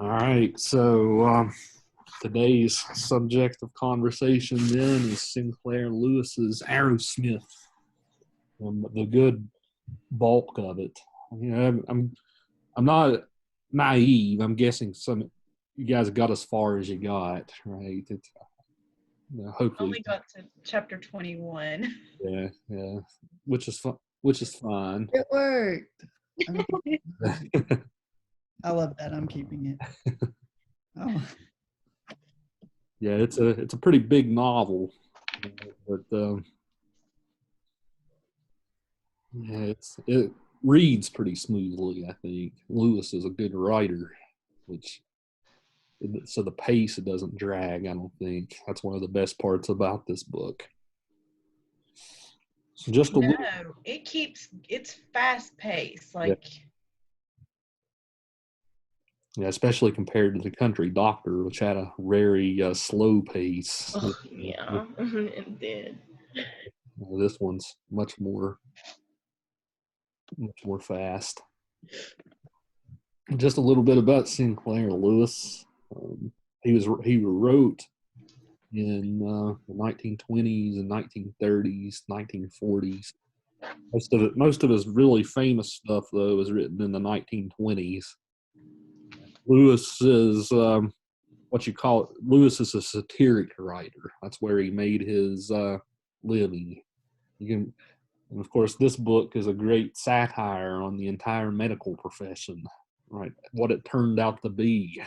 All right, so today's subject of conversation then is Sinclair Lewis's Arrowsmith, the good bulk of it. I'm not naive. I'm guessing some you guys got as far as you got, right? Hopefully, Only got to chapter 21. yeah, which is fun. Which is fine. It worked. I love that. I'm keeping it. Oh. Yeah, it's a pretty big novel, but yeah, it reads pretty smoothly. I think Lewis is a good writer, so the pace it doesn't drag. I don't think that's one of the best parts about this book. So just a little. It's fast paced. Yeah, especially compared to The Country Doctor, which had a very slow pace. Oh, yeah, it did. This one's much more fast. Just a little bit about Sinclair Lewis. He wrote in the 1920s and 1930s, 1940s. Most of his really famous stuff, though, was written in the 1920s. Lewis is Lewis is a satiric writer. That's where he made his living. And of course, this book is a great satire on the entire medical profession, right? What it turned out to be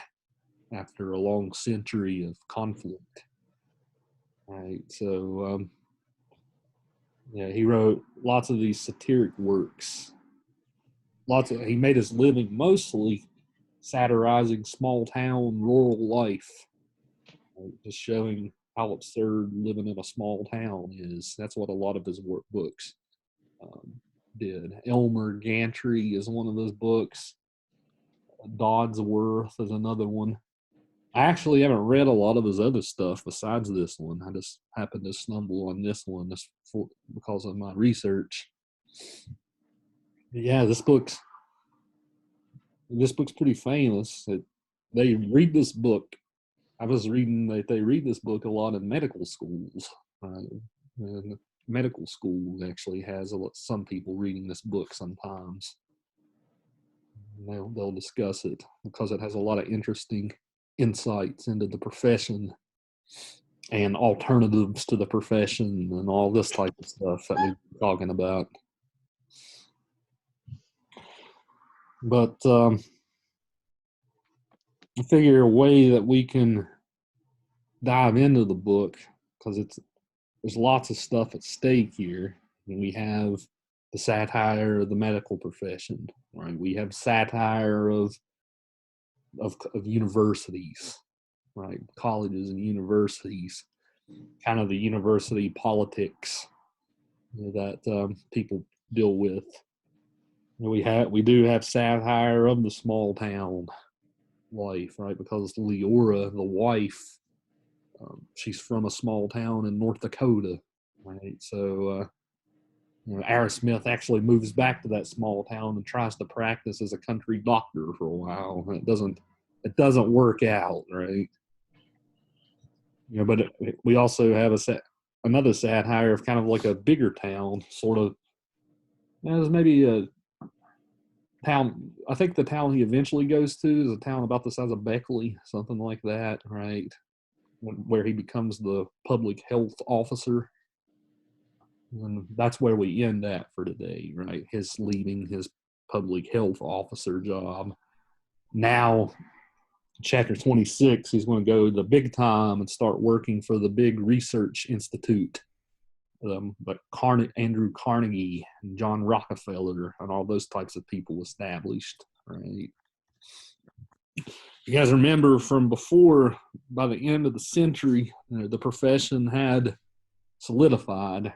after a long century of conflict. Right. So, yeah, he wrote lots of these satiric works. He made his living mostly satirizing small town rural life, just showing how absurd living in a small town is. That's what a lot of his books did. Elmer Gantry is one of those books. Dodsworth is another one. I actually haven't read a lot of his other stuff besides this one. I just happened to stumble on this one because of my research. Yeah, this book's pretty famous. They read this book. I was reading that they read this book a lot in medical schools. And medical school actually has some people reading this book sometimes. They'll discuss it because it has a lot of interesting insights into the profession and alternatives to the profession and all this type of stuff that we're talking about. But I figure a way that we can dive into the book, because there's lots of stuff at stake here. And we have the satire of the medical profession, right? We have satire of universities, right? Colleges and universities, kind of the university politics that people deal with. We do have satire of the small town life, right? Because Leora, the wife, she's from a small town in North Dakota, right? So Arrowsmith actually moves back to that small town and tries to practice as a country doctor for a while. It doesn't work out, right? But we also have another satire of kind of like a bigger town, sort of. There's maybe a town. I think the town he eventually goes to is a town about the size of Beckley, something like that, right? Where he becomes the public health officer. And that's where we end at for today, right? His leaving his public health officer job. Now, chapter 26, he's going to go the big time and start working for the big research institute. But Andrew Carnegie and John Rockefeller and all those types of people established, right? You guys remember from before, by the end of the century, the profession had solidified.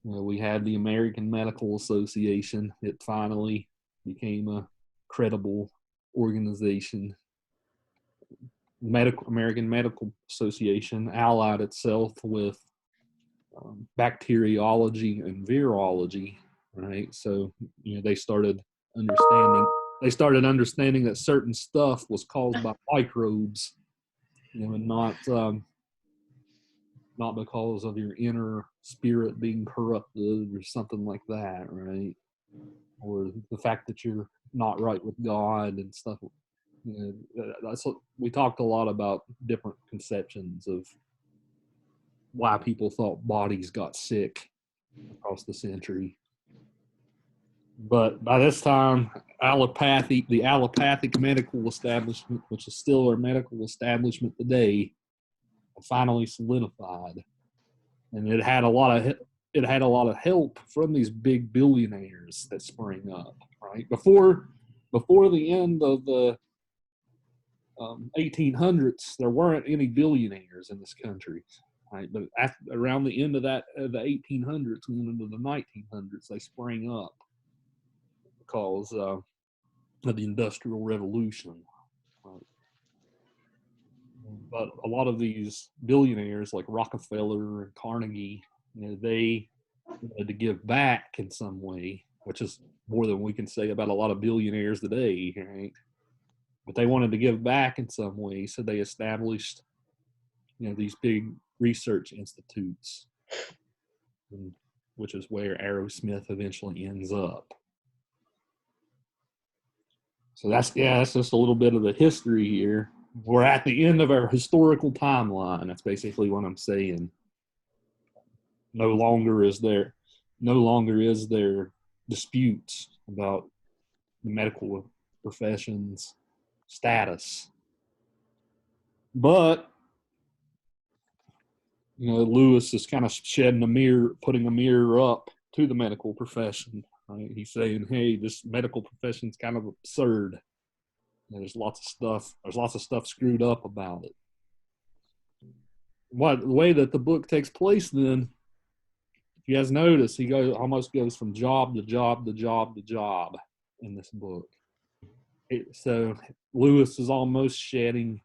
We had the American Medical Association. It finally became a credible organization. American Medical Association allied itself with bacteriology and virology, right? So, they started understanding they started understanding that certain stuff was caused by microbes, and not because of your inner spirit being corrupted or something like that, right? Or the fact that you're not right with God and stuff. That's what we talked a lot about, different conceptions of why people thought bodies got sick across the century. But by this time, the allopathic medical establishment, which is still our medical establishment today, finally solidified, and it had a lot of help from these big billionaires that sprang up. Right before the end of the 1800s, there weren't any billionaires in this country. Right, but around the end of the 1800s and into the 1900s, they sprang up because of the Industrial Revolution. Right. But a lot of these billionaires, like Rockefeller and Carnegie, they wanted to give back in some way, which is more than we can say about a lot of billionaires today, right? But they wanted to give back in some way, so they established, these big research institutes, which is where Arrowsmith eventually ends up. So that's just a little bit of the history here. We're at the end of our historical timeline. That's basically what I'm saying. No longer is there disputes about the medical profession's status. But Lewis is kind of putting a mirror up to the medical profession. Right? He's saying, hey, this medical profession is kind of absurd. There's lots of stuff screwed up about it. The way that the book takes place, then, if you guys notice, he almost goes from job to job to job to job in this book. So Lewis is almost shedding,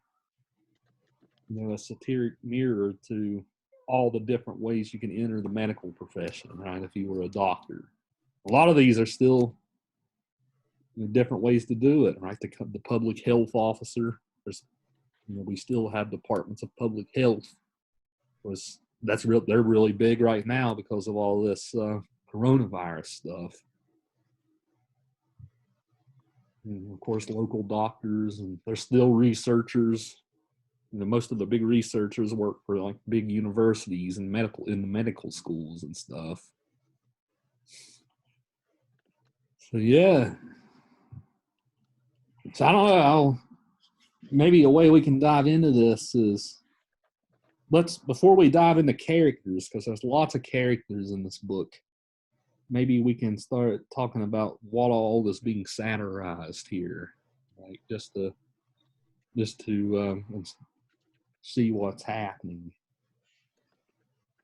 a satiric mirror to all the different ways you can enter the medical profession, right? If you were a doctor, a lot of these are still different ways to do it, right? The public health officer. We still have departments of public health. They're really big right now because of all this coronavirus stuff. And of course, local doctors, and they're still researchers. Most of the big researchers work for like big universities and in the medical schools and stuff. So yeah. So I don't know. Maybe a way we can dive into this is before we dive into characters, because there's lots of characters in this book. Maybe we can start talking about what all is being satirized here, right? Just to see what's happening.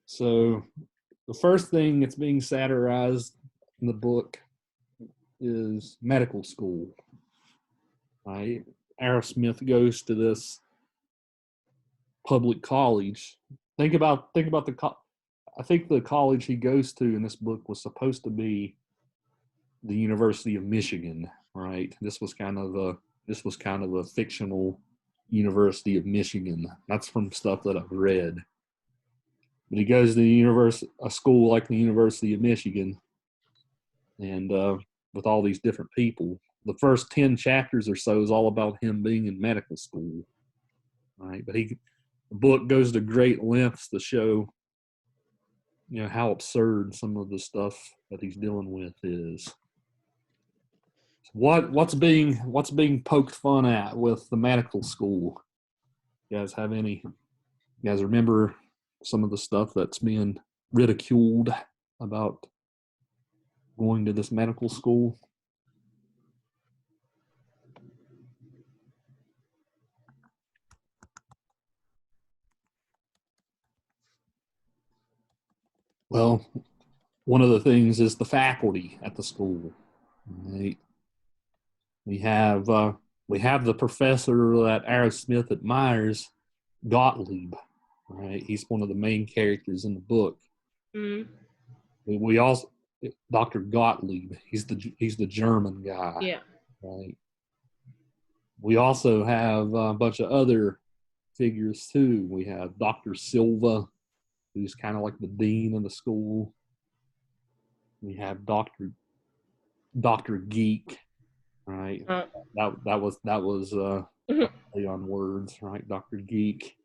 So the first thing that's being satirized in the book is medical school. Right? Arrowsmith goes to this public college. Think about I think the college he goes to in this book was supposed to be the University of Michigan, right? This was kind of a fictional University of Michigan. That's from stuff that I've read. But he goes to a school like the University of Michigan, and with all these different people. The first 10 chapters or so is all about him being in medical school, right? But the book goes to great lengths to show, how absurd some of the stuff that he's dealing with is. What's being poked fun at with the medical school? You guys remember some of the stuff that's being ridiculed about going to this medical school? Well, one of the things is the faculty at the school. Right? We have the professor that Arrowsmith admires, Gottlieb. Right? He's one of the main characters in the book. Mm. We also Dr. Gottlieb. He's the German guy. Yeah. Right. We also have a bunch of other figures too. We have Dr. Silva, who's kind of like the dean of the school. We have Dr. Geek, right? That was play on words, right? Dr. Geek.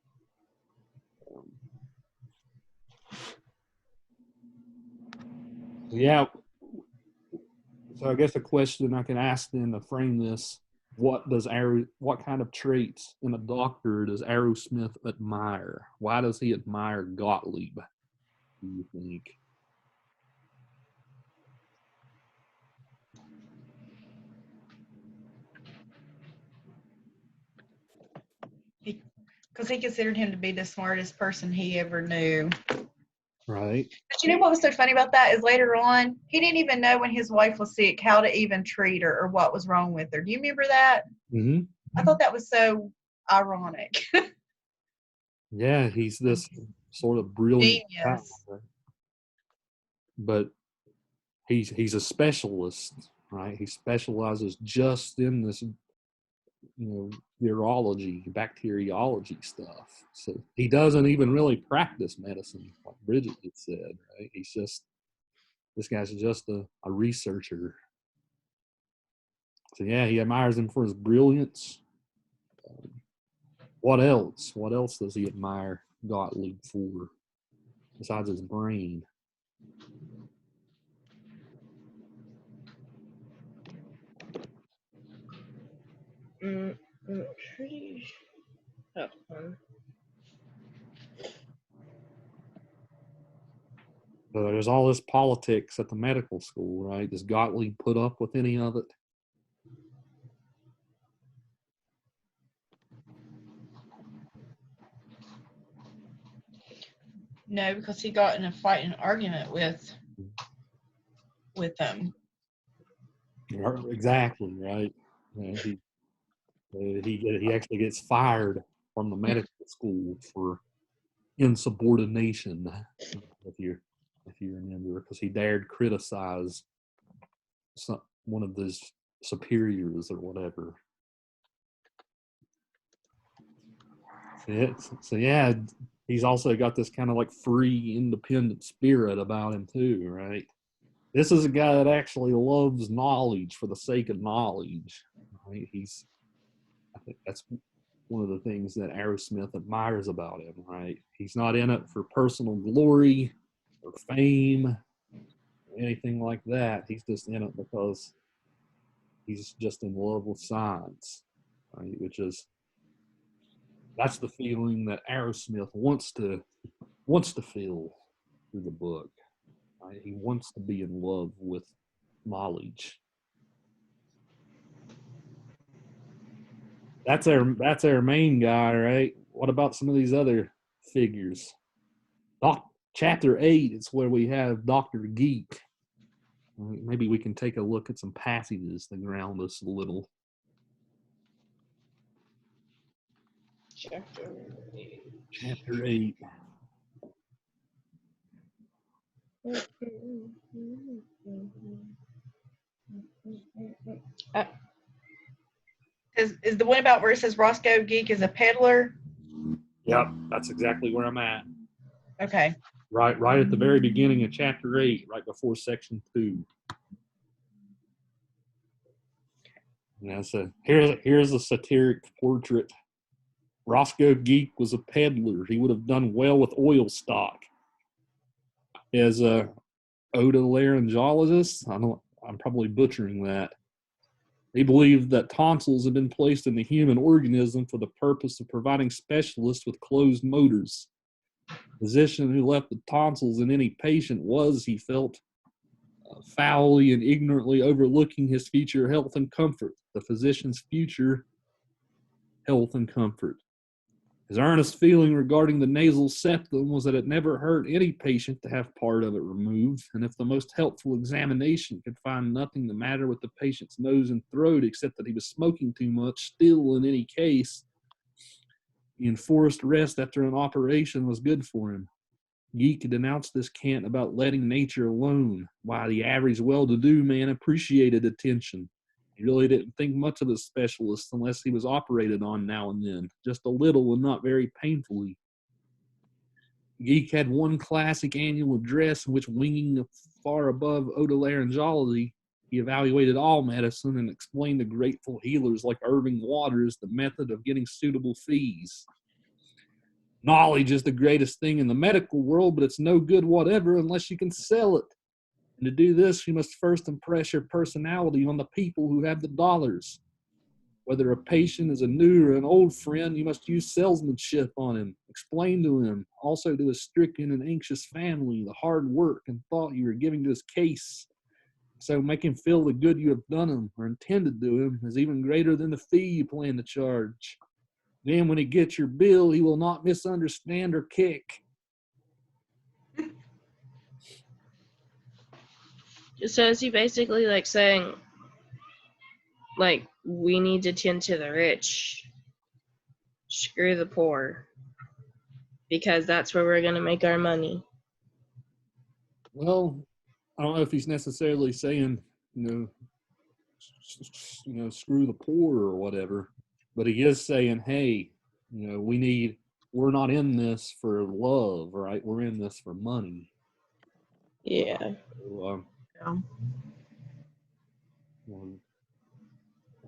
Yeah. So I guess a question I can ask then to frame this: what kind of traits in a doctor does Arrowsmith admire? Why does he admire Gottlieb, do you think? Because he considered him to be the smartest person he ever knew. Right. But you know what was so funny about that is later on, he didn't even know when his wife was sick how to even treat her or what was wrong with her. Do you remember that? Mm-hmm. I thought that was so ironic. Yeah, he's this sort of brilliant guy, Genius. right? But he's a specialist, right? He specializes just in this, virology, bacteriology stuff. So he doesn't even really practice medicine, like Bridget had said, right? This guy's just a researcher. So yeah, he admires him for his brilliance. What else? What else does he admire Gottlieb for besides his brain? So there's all this politics at the medical school, right? Does Gottlieb put up with any of it? No, because he got in a fight and argument with them. Exactly, right? He actually gets fired from the medical school for insubordination, if you remember, because he dared criticize one of his superiors or whatever. So yeah, he's also got this kind of like free, independent spirit about him too, right? This is a guy that actually loves knowledge for the sake of knowledge, right? I think that's one of the things that Arrowsmith admires about him, right? He's not in it for personal glory or fame or anything like that. He's just in it because he's just in love with science, right? That's the feeling that Arrowsmith wants to feel through the book. Right? He wants to be in love with knowledge. That's our main guy, right? What about some of these other figures? Chapter 8 is where we have Dr. Geek. Maybe we can take a look at some passages to ground us a little. Chapter 8. Is the one about where it says Roscoe Geek is a peddler? Yep, that's exactly where I'm at. Okay. Right at the very beginning of chapter 8, right before section 2. Yeah, so here's a satiric portrait. Roscoe Geek was a peddler. He would have done well with oil stock. As a otolaryngologist, I'm probably butchering that. He believed that tonsils had been placed in the human organism for the purpose of providing specialists with closed motors. The physician who left the tonsils in any patient was, he felt, foully and ignorantly overlooking his future health and comfort, the physician's future health and comfort. His earnest feeling regarding the nasal septum was that it never hurt any patient to have part of it removed, and if the most helpful examination could find nothing the matter with the patient's nose and throat except that he was smoking too much, still, in any case, the enforced rest after an operation was good for him. Geek denounced this cant about letting nature alone, while the average well-to-do man appreciated attention, He really didn't think much of the specialist unless he was operated on now and then, just a little and not very painfully. Geek had one classic annual address in which, winging far above otolaryngology, he evaluated all medicine and explained to grateful healers like Irving Waters the method of getting suitable fees. Knowledge is the greatest thing in the medical world, but it's no good whatever unless you can sell it. And to do this, you must first impress your personality on the people who have the dollars. Whether a patient is a new or an old friend, you must use salesmanship on him. Explain to him, also to his stricken and anxious family, the hard work and thought you are giving to his case. So make him feel the good you have done him or intended to him is even greater than the fee you plan to charge. Then when he gets your bill, he will not misunderstand or kick. So is he basically like saying, like, we need to tend to the rich, screw the poor, because that's where we're going to make our money? Well, I don't know if he's necessarily saying, screw the poor or whatever, but he is saying, hey, we're not in this for love, right? We're in this for money. Yeah. So, Yeah.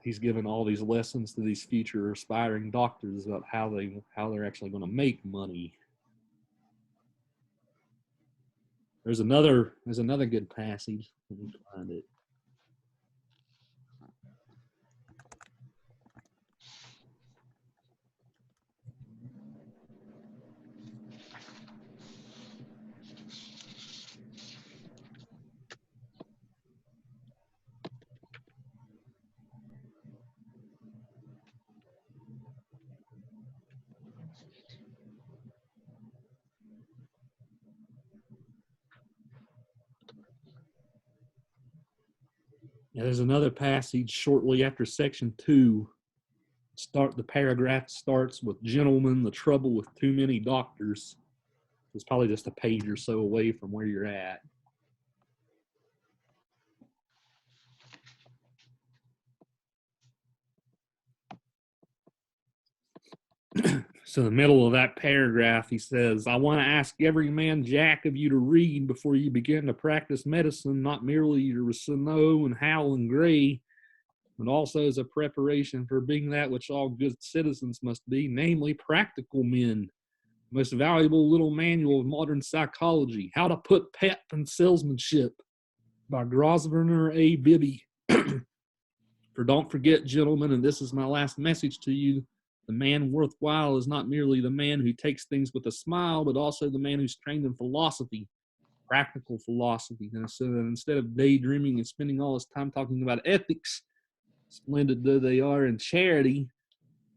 he's given all these lessons to these future aspiring doctors about how they're actually going to make money. There's another good passage. Let me find it. Yeah, there's another passage shortly after section 2. The paragraph starts with, "Gentlemen, the trouble with too many doctors." It's probably just a page or so away from where you're at. So in the middle of that paragraph, he says, "I want to ask every man jack of you to read before you begin to practice medicine, not merely your Rousseau and Howell and Gray, but also as a preparation for being that which all good citizens must be, namely practical men. The most valuable little manual of modern psychology, How to Put Pep in Salesmanship, by Grosvenor A. Bibby. For don't forget, gentlemen, and this is my last message to you, the man worthwhile is not merely the man who takes things with a smile, but also the man who's trained in philosophy, practical philosophy. And so instead of daydreaming and spending all his time talking about ethics, splendid though they are in charity,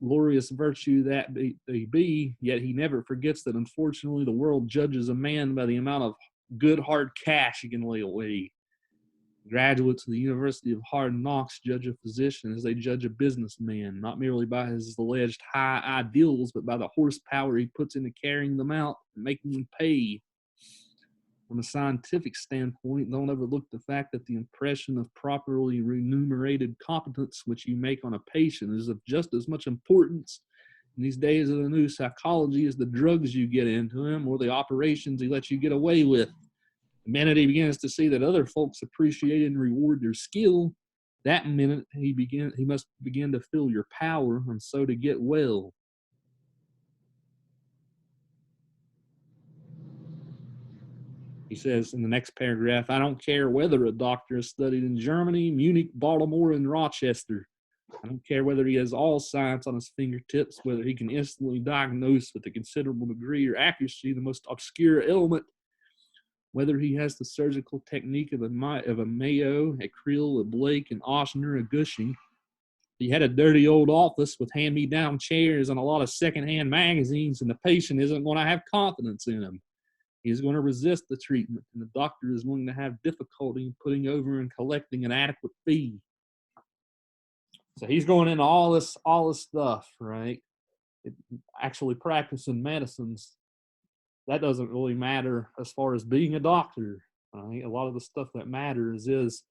glorious virtue that they be, yet he never forgets that unfortunately the world judges a man by the amount of good hard cash he can lay away. Graduates of the University of Hard Knocks judge a physician as they judge a businessman, not merely by his alleged high ideals, but by the horsepower he puts into carrying them out and making them pay. From a scientific standpoint, don't overlook the fact that the impression of properly remunerated competence which you make on a patient is of just as much importance in these days of the new psychology as the drugs you get into him or the operations he lets you get away with. The minute he begins to see that other folks appreciate and reward your skill, that minute he must begin to feel your power, and so to get well. He says in the next paragraph, I don't care whether a doctor has studied in Germany, Munich, Baltimore, and Rochester. I don't care whether he has all science on his fingertips, whether he can instantly diagnose with a considerable degree or accuracy the most obscure ailment, whether he has the surgical technique of a Mayo, a Creel, a Blake, an Ochsner, a Gushing. He had a dirty old office with hand-me-down chairs and a lot of second-hand magazines, and the patient isn't going to have confidence in him. He's going to resist the treatment, and the doctor is going to have difficulty in putting over and collecting an adequate fee. So he's going into all this stuff, right? Actually practicing medicines, that doesn't really matter as far as being a doctor, right? A lot of the stuff that matters is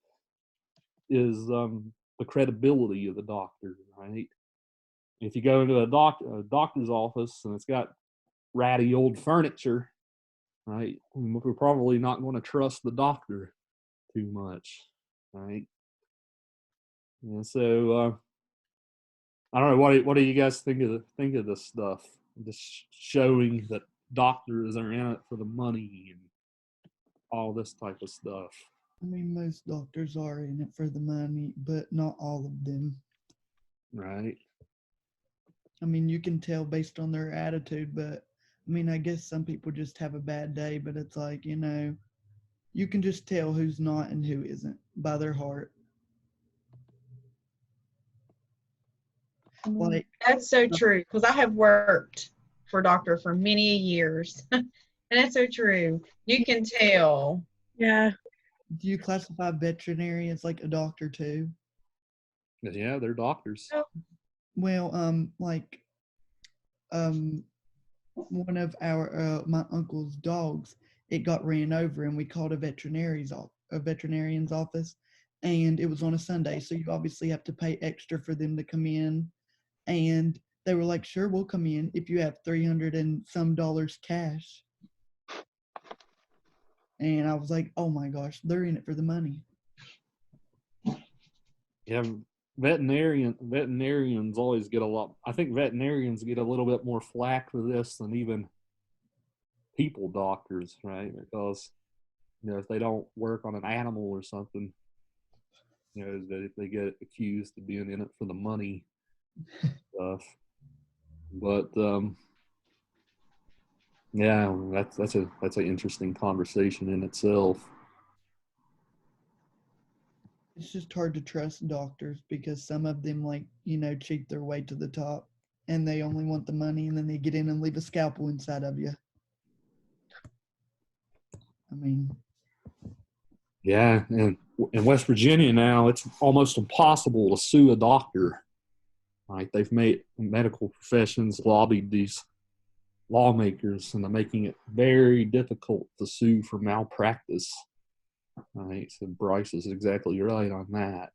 the the credibility of the doctor, right? If you go into a doctor's office and it's got ratty old furniture, right, we're probably not going to trust the doctor too much, right? And so I don't know, what do you guys think of this stuff? Just showing that doctors are in it for the money and all this type of stuff. I mean, most doctors are in it for the money, but not all of them. Right. I mean, you can tell based on their attitude, but I mean, I guess some people just have a bad day, but it's like, you know, you can just tell who's not and who isn't by their heart. Like, That's so true, because I have worked for a doctor for many years. And that's so true. You can tell. Yeah. do you classify veterinary as like a doctor too? Yeah, they're doctors. Well, one of our my uncle's dogs, it got ran over, and we called a veterinarian's office, and it was on a Sunday, so you obviously have to pay extra for them to come in, and they were like, "Sure, we'll come in if you have $300 and some cash." And I was like, "Oh my gosh, they're in it for the money." Yeah, veterinarians always get a lot. I think veterinarians get a little bit more flack for this than even people doctors, right? Because, you know, if they don't work on an animal or something, you know, they get accused of being in it for the money stuff. But yeah, that's an interesting conversation in itself. It's just hard to trust doctors because some of them, like, you know, cheat their way to the top, and they only want the money, and then they get in and leave a scalpel inside of you. I mean, Yeah, and in West Virginia now, it's almost impossible to sue a doctor. Right? They've made medical professions lobbied these lawmakers into making it very difficult to sue for malpractice. Right? So Bryce is exactly right on that.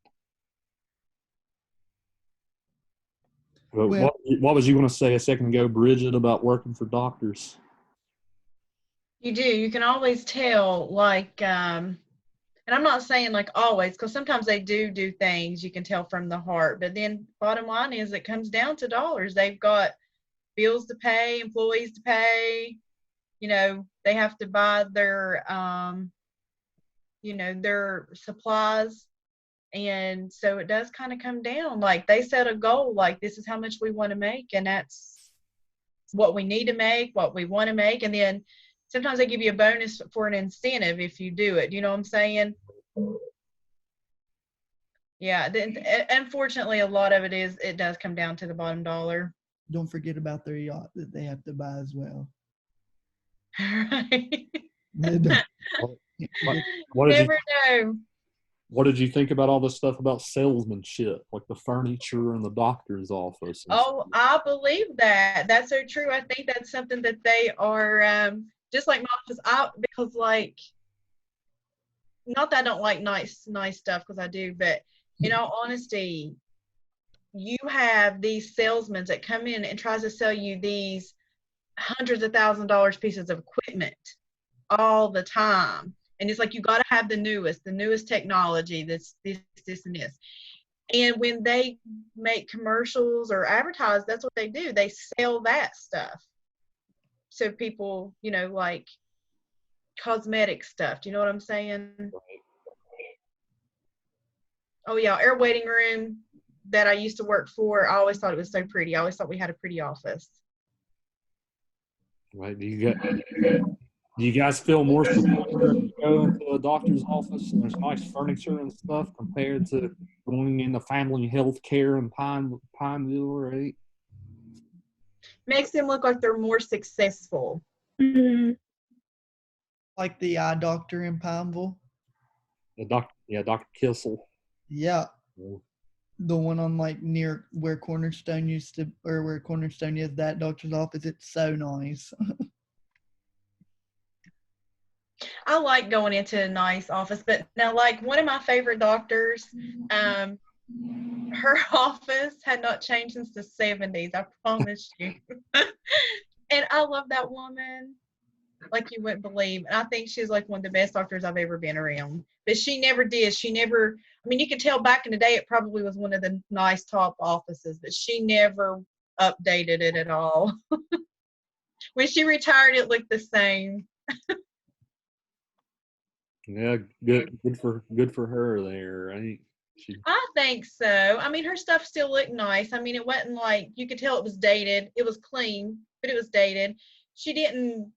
But well, what was you going to say a second ago, Bridget, about working for doctors? You do. You can always tell, like, and I'm not saying like always, because sometimes they do things you can tell from the heart. But then bottom line is it comes down to dollars. They've got bills to pay, employees to pay. You know, they have to buy their, you know, their supplies. And so it does kind of come down. Like they set a goal, like this is how much we want to make, and that's what we need to make, what we want to make. And then sometimes they give you a bonus for an incentive if you do it. You know what I'm saying? Yeah. Unfortunately, a lot of it does come down to the bottom dollar. don't forget about their yacht that they have to buy as well. Right. They don't- What did Never know. what did you think about all this stuff about salesmanship, like the furniture in the doctor's office? Oh, I believe that. That's so true. I think that's something that they are just like my office. Because like, not that I don't like nice stuff, because I do, but in all honesty, you have these salesmen that come in and tries to sell you these hundreds of $1,000s pieces of equipment all the time. And it's like, you got to have the newest technology, this, and this. And when they make commercials or advertise, that's what they do. They sell that stuff. So people, you know, like cosmetic stuff. Do you know what I'm saying? Oh, yeah. Our waiting room that I used to work for, I always thought it was so pretty. I always thought we had a pretty office. Right? Do you guys feel more secure if you go into a doctor's office and there's nice furniture and stuff compared to going into family health care in Pineville, right? Makes them look like they're more successful. Mm-hmm. like the eye doctor in Pineville. Dr. Kissel. Yeah. Yeah. The one on like near where Cornerstone used to, or where Cornerstone is, that doctor's office. It's so nice. I like going into a nice office, but now, like, one of my favorite doctors, her office had not changed since the 70s. I promise you. And I love that woman like you wouldn't believe. And I think she's like one of the best doctors I've ever been around. But she never did. She never, I mean, you could tell back in the day it probably was one of the nice top offices, but she never updated it at all. When she retired, it looked the same. Yeah, good for her there, right? I think so. I mean, her stuff still looked nice. I mean, it wasn't like, you could tell it was dated. It was clean, but it was dated. She didn't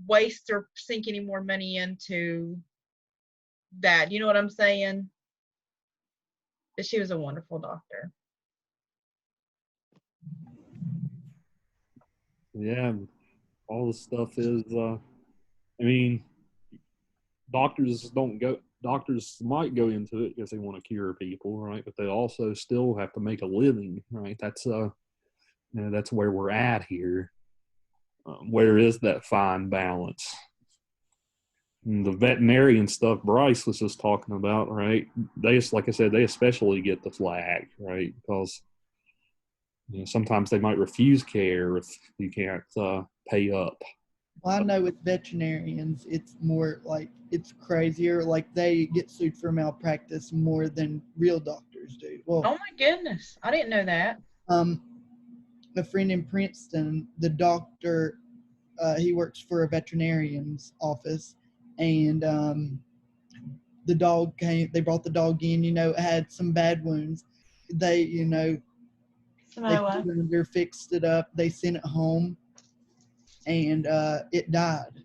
waste or sink any more money into that. You know what I'm saying? But she was a wonderful doctor. Yeah, all the stuff is, I mean, doctors might go into it because they want to cure people, right? But they also still have to make a living, right? That's that's where we're at here. Where is that fine balance? And the veterinarian stuff Bryce was just talking about, right? They, like I said, they especially get the flag, right? Because sometimes they might refuse care if you can't pay up. Well, I know with veterinarians, it's more like it's crazier. Like they get sued for malpractice more than real doctors do. Well, oh my goodness, I didn't know that. A friend in Princeton, the doctor, he works for a veterinarian's office, and the dog came. They brought the dog in. It had some bad wounds. They, they Samoa. put it under, fixed it up. They sent it home, and it died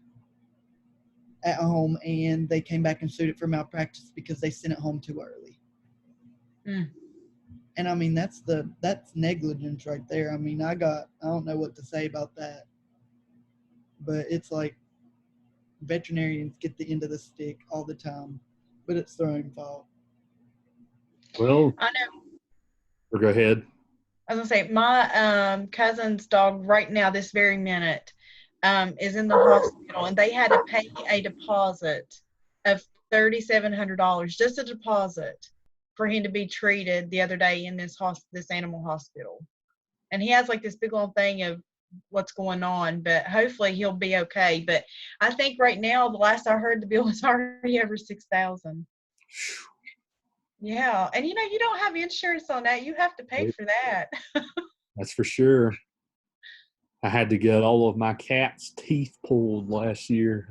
at home, and they came back and sued it for malpractice because they sent it home too early. And I mean, that's negligence right there. I mean, I don't know what to say about that, but it's like veterinarians get the end of the stick all the time, but it's their own fault. Well, I know. Or go ahead. I was gonna say my cousin's dog right now, this very minute, is in the hospital, and they had to pay a deposit of $3,700, just a deposit, for him to be treated the other day in this animal hospital. And he has like this big long thing of what's going on, but hopefully he'll be okay. But I think right now, the last I heard, the bill is already over $6,000. Yeah, and you don't have insurance on that. You have to pay for that. That's for sure. I had to get all of my cat's teeth pulled last year.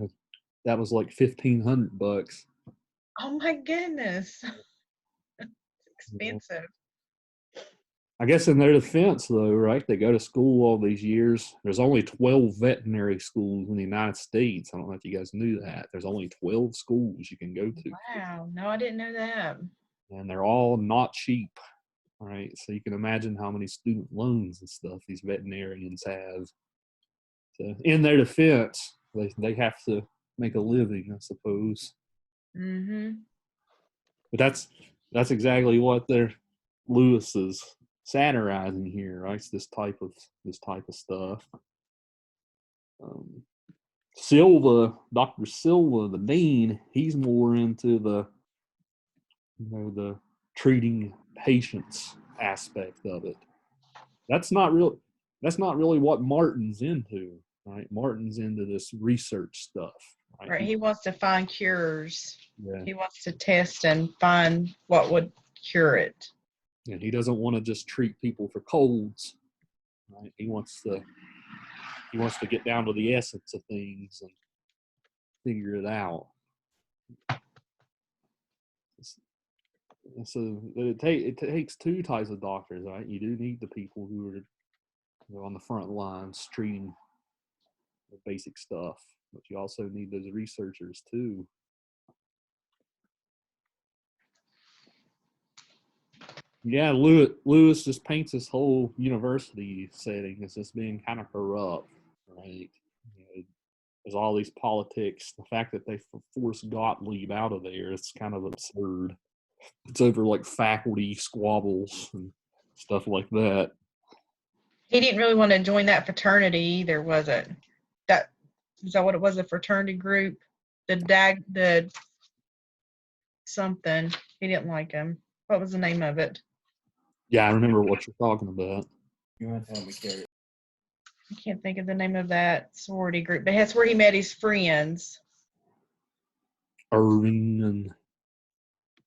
That was like $1,500. Oh my goodness. It's expensive. I guess in their defense, though, right? They go to school all these years. There's only 12 veterinary schools in the United States. I don't know if you guys knew that. There's only 12 schools you can go to. Wow. No, I didn't know that. And they're all not cheap, right? So you can imagine how many student loans and stuff these veterinarians have. So in their defense, they have to make a living, I suppose. Mm-hmm. But that's exactly what Lewis is satirizing here, right? It's this type of stuff. Silva, Dr. Silva, the dean, he's more into the treating patients aspect of it. That's not really what Martin's into, right? Martin's into this research stuff. Right. He wants to find cures. Yeah. He wants to test and find what would cure it. And he doesn't want to just treat people for colds. Right? He wants to get down to the essence of things and figure it out. So it takes two types of doctors, right? You do need the people who are on the front lines treating the basic stuff, but you also need those researchers too. Yeah, Lewis just paints this whole university setting as just being kind of corrupt, right? There's all these politics. The fact that they forced Gottlieb out of there, it's kind of absurd. It's over like faculty squabbles and stuff like that. He didn't really want to join that fraternity either, was it? Is that what it was? A fraternity group? The something. He didn't like him. What was the name of it? Yeah, I remember what you're talking about. You want to tell me, Carrie? I can't think of the name of that sorority group, but that's where he met his friends. Irving and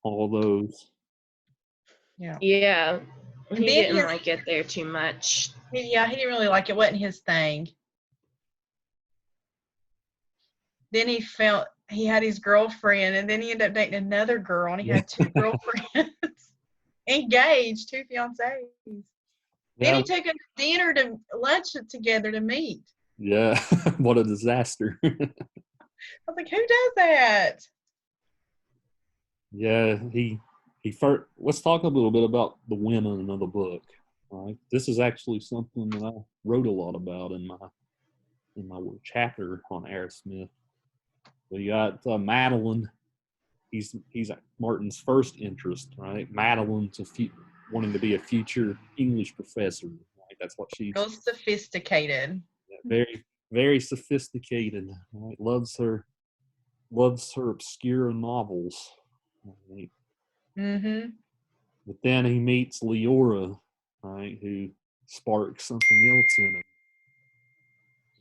all those. Yeah. Yeah. And He then didn't his- like it there too much. Yeah, he didn't really like it. Wasn't his thing. Then he felt he had his girlfriend, and then he ended up dating another girl, and he had two girlfriends. Engaged, two fiancés. Then Yeah, he took them to dinner to lunch together to meet. yeah. What a disaster. I was like, who does that? Yeah, he first. Let's talk a little bit about the women of the book. All right, this is actually something that I wrote a lot about in my chapter on Arrowsmith. We got Madeline. He's Martin's first interest, right? Madeline's wanting to be a future English professor. Right? That's what she's Real sophisticated. very, very sophisticated. Right? Loves her obscure novels. Right? Mm-hmm. But then he meets Leora, right, who sparks something else in him.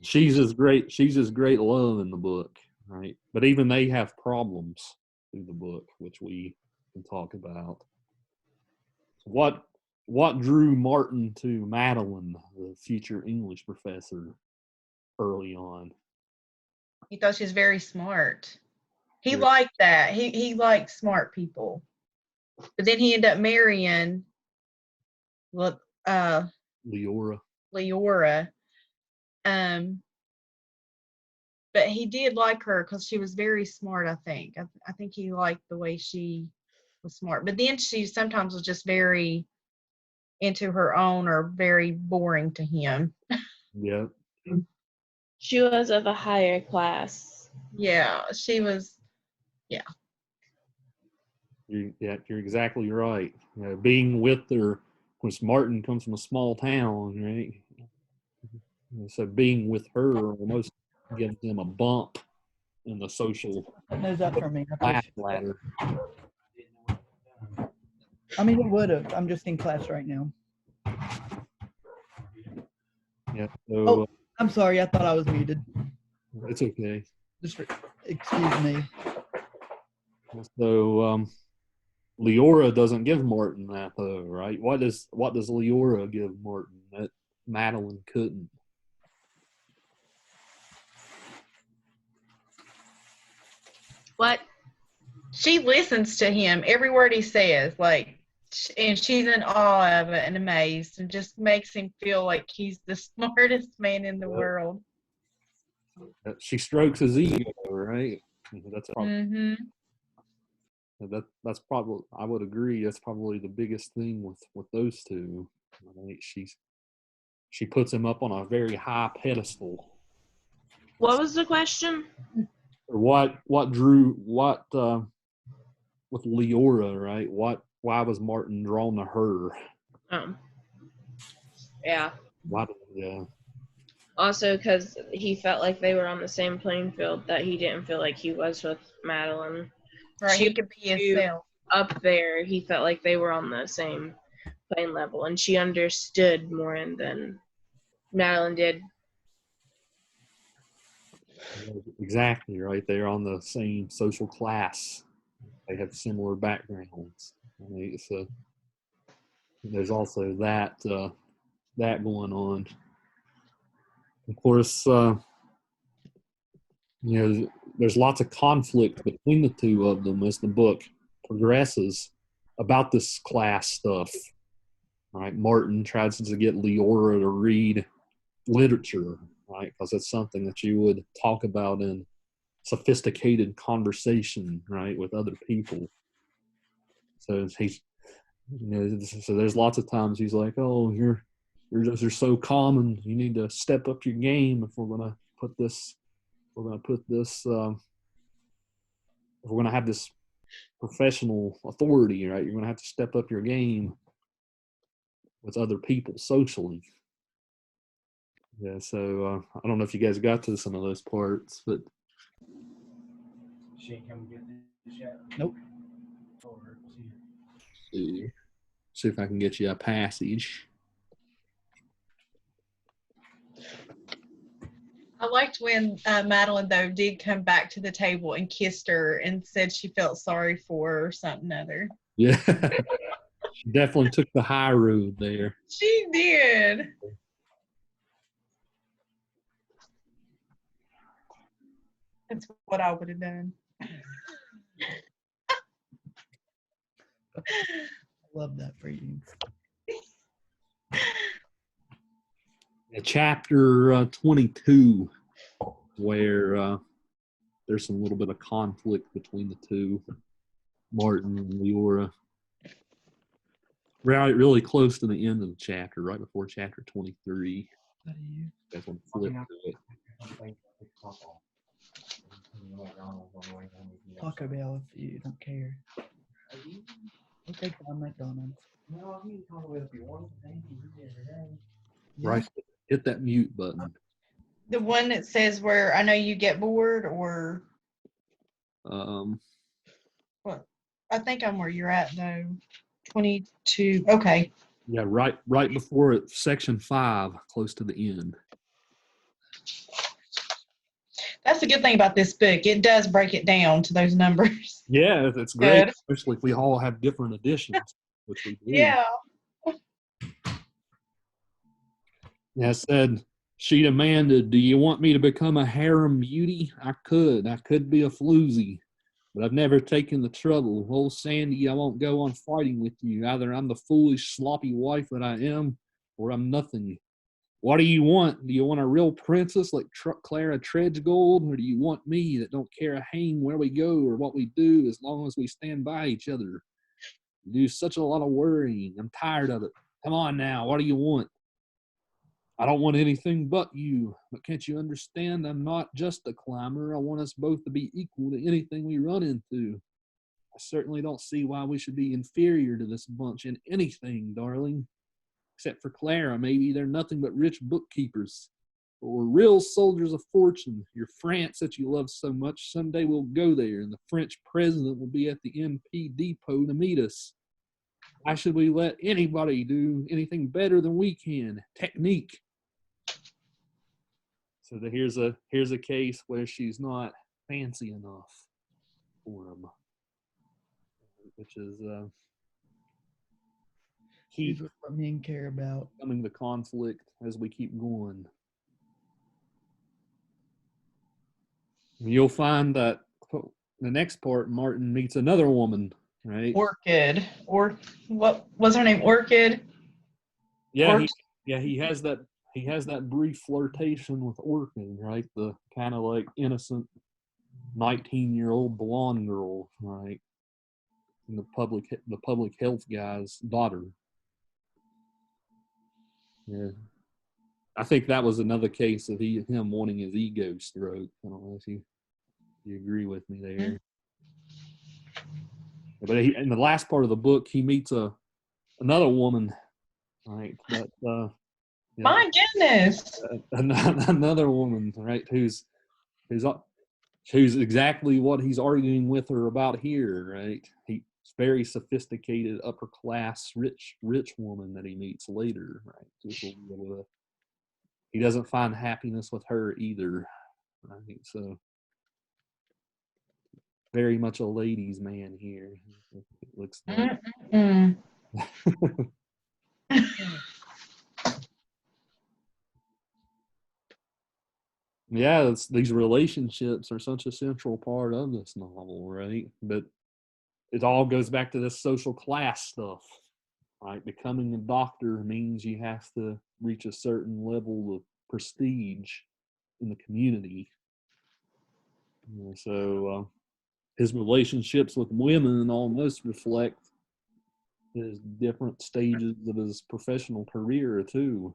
She's his great love in the book, right? But even they have problems through the book, which we can talk about. What drew Martin to Madeline, the future English professor, early on? He thought she was very smart. He Yeah. liked that. He liked smart people. But then he ended up marrying Leora. Leora. But he did like her because she was very smart, I think. I think he liked the way she was smart. But then she sometimes was just very into her own or very boring to him. Yeah. She was of a higher class. Yeah, she was. You're exactly right. Being with her, because Martin comes from a small town, right? So being with her almost gives him a bump in the social knows that for me. class ladder. I mean, it would have. I'm just in class right now. Yeah. So Oh, I'm sorry. I thought I was muted. it's okay. Just excuse me. So Leora doesn't give Martin that though, right? What does Leora give Martin that Madeline couldn't? What? She listens to him every word he says, and she's in awe of it and amazed, and just makes him feel like he's the smartest man in the world. She strokes his ego, right? That's probably Mm-hmm. that's probably, I would agree, that's probably the biggest thing with those two. Right? She puts him up on a very high pedestal. What was the question? Or what drew with Leora, right? Why was Martin drawn to her? Yeah. Why? Yeah. Also, because he felt like they were on the same playing field that he didn't feel like he was with Madeline. Right, She he could be himself. Up there, he felt like they were on the same playing level, and she understood more than Madeline did. Exactly, right? They're on the same social class. They have similar backgrounds. Right? So there's also that going on. Of course, there's lots of conflict between the two of them as the book progresses about this class stuff. Right? Martin tries to get Leora to read literature, right? Because it's something that you would talk about in sophisticated conversation, right, with other people. So so there's lots of times he's like, "Oh, you're so common. You need to step up your game if we're gonna put this. If we're gonna have this professional authority, right? You're gonna have to step up your game with other people socially." Yeah. So I don't know if you guys got to some of those parts, but She ain't come get this yet. Nope. Or she- see. See if I can get you a passage. I liked when Madeline, though, did come back to the table and kissed her and said she felt sorry for her or something other. Yeah. She definitely took the high road there. She did. That's what I would have done. I love that for you. Chapter 22, where there's some little bit of conflict between the two, Martin and Leora. Right, really close to the end of the chapter, right before chapter 23. How do you? That's when flip to it. Taco Bell if you don't care. Okay, Tom McDonald's. Right, hit that mute button. The one that says where I know you get bored, or what? I think I'm where you're at though. 22. Okay. Yeah, right before it, section 5, close to the end. That's the good thing about this book. It does break it down to those numbers. Yeah, it's great, Good. especially if we all have different editions, which we do. Yeah. Yeah, I said, she demanded, "Do you want me to become a harem beauty? I could be a floozy, but I've never taken the trouble. Oh, Sandy, I won't go on fighting with you. Either I'm the foolish, sloppy wife that I am, or I'm nothing. What do you want? Do you want a real princess like Clara Tredgegold, or do you want me that don't care a hang where we go or what we do as long as we stand by each other? You do such a lot of worrying. I'm tired of it. Come on now, what do you want? I don't want anything but you, but can't you understand I'm not just a climber? I want us both to be equal to anything we run into. I certainly don't see why we should be inferior to this bunch in anything, darling. Except for Clara, maybe they're nothing but rich bookkeepers. But we're real soldiers of fortune. Your France that you love so much, someday we'll go there, and the French president will be at the MP depot to meet us. Why should we let anybody do anything better than we can? Technique. So here's a case where she's not fancy enough for him, which is Here's what men care about. Coming the conflict as we keep going. You'll find that the next part, Martin meets another woman, right? Orchid. Or what was her name? Orchid? Yeah, he has that brief flirtation with Orchid, right? The kind of like innocent 19-year-old blonde girl, right? And the public health guy's daughter. Yeah. I think that was another case of him wanting his ego stroked. I don't know if you agree with me there. Mm-hmm. But in the last part of the book, he meets another woman, right? That, my goodness. Another woman, right? Who's exactly what he's arguing with her about here, right? He's very sophisticated, upper class, rich woman that he meets later, right? He doesn't find happiness with her either, right? So very much a ladies' man here. It looks like. Yeah, these relationships are such a central part of this novel, right? But it all goes back to this social class stuff, right? Becoming a doctor means you have to reach a certain level of prestige in the community. So his relationships with women almost reflect his different stages of his professional career too.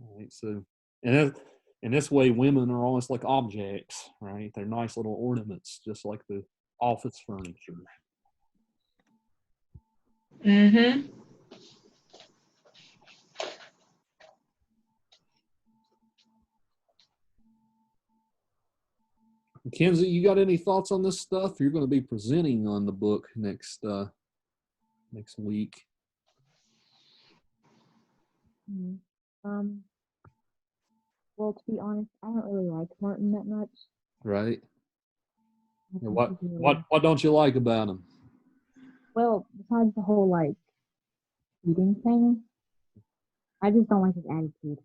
Right? So, and in this way, women are almost like objects, right? They're nice little ornaments, just like the office furniture. Mm-hmm. Mackenzie, you got any thoughts on this stuff? You're going to be presenting on the book next week. Mhm. Well, to be honest, I don't really like Martin that much. Right? I think What he's really, what don't you like about him? well, besides the whole like eating thing, I just don't like his attitude.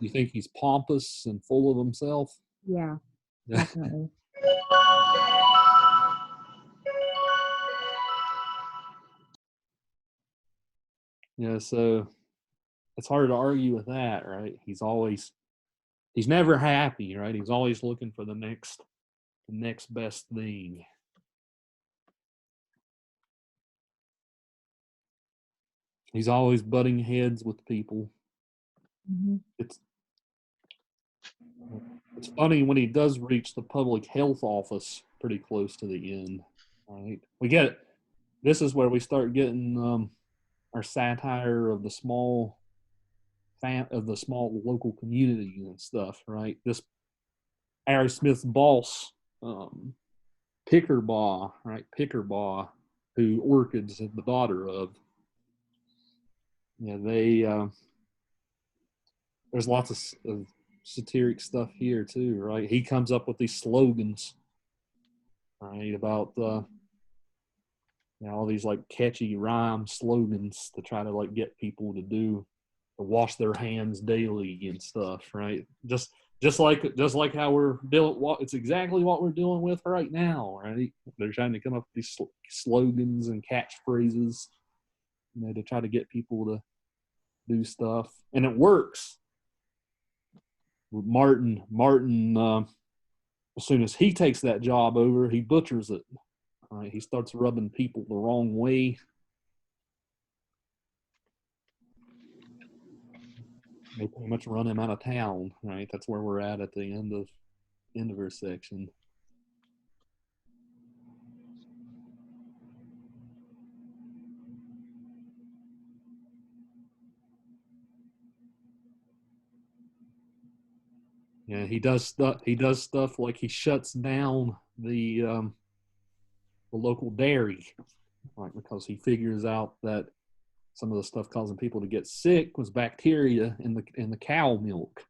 You think he's pompous and full of himself? Yeah, definitely. Yeah, so it's hard to argue with that, right? He's never happy, right? He's always looking for the next best thing. He's always butting heads with people. Hmm. It's funny when he does reach the public health office pretty close to the end, right? This is where we start getting our satire of the small local community and stuff, right? This Arrowsmith's boss, Pickerbaugh, right? Pickerbaugh, who Orchid's the daughter of. Yeah, there's lots of satiric stuff here too, right? He comes up with these slogans, right, about all these like catchy rhyme slogans to try to like get people to wash their hands daily and stuff, right? Just like how we're dealing. It's exactly what we're dealing with right now, right? They're trying to come up with these slogans and catchphrases, to try to get people to do stuff, and it works. Martin, as soon as he takes that job over, he butchers it. Right? He starts rubbing people the wrong way. They pretty much run him out of town. Right? That's where we're at the end of our section. Yeah, he does stuff. He does stuff like he shuts down the local dairy, right? Because he figures out that some of the stuff causing people to get sick was bacteria in the cow milk,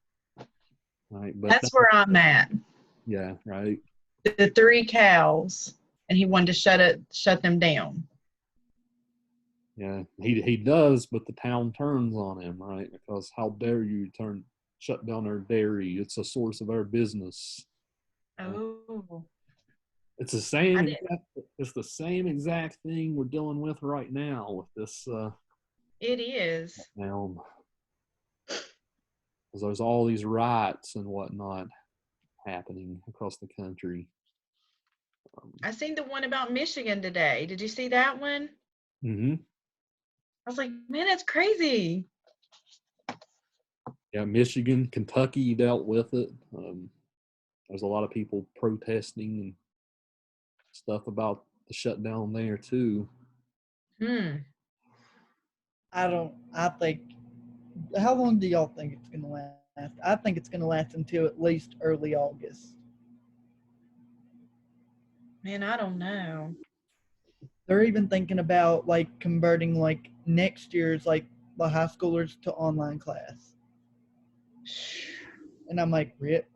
right? But That's where I'm at. Yeah, right. The 3 cows, and he wanted to shut them down. Yeah, he does, but the town turns on him, right? Because how dare you shut down our dairy? It's a source of our business. Oh. It's the same. It's the same exact thing we're dealing with right now with this. It is. Now, because there's all these riots and whatnot happening across the country. I seen the one about Michigan today. Did you see that one? Mm-hmm. I was like, man, that's crazy. Yeah, Michigan, Kentucky dealt with it. There's a lot of people protesting and stuff about the shutdown there too. I think, how long do y'all think it's going to last? I think it's going to last until at least early August. Man, I don't know. They're even thinking about like converting like next year's like the high schoolers to online class. And I'm like, Rip.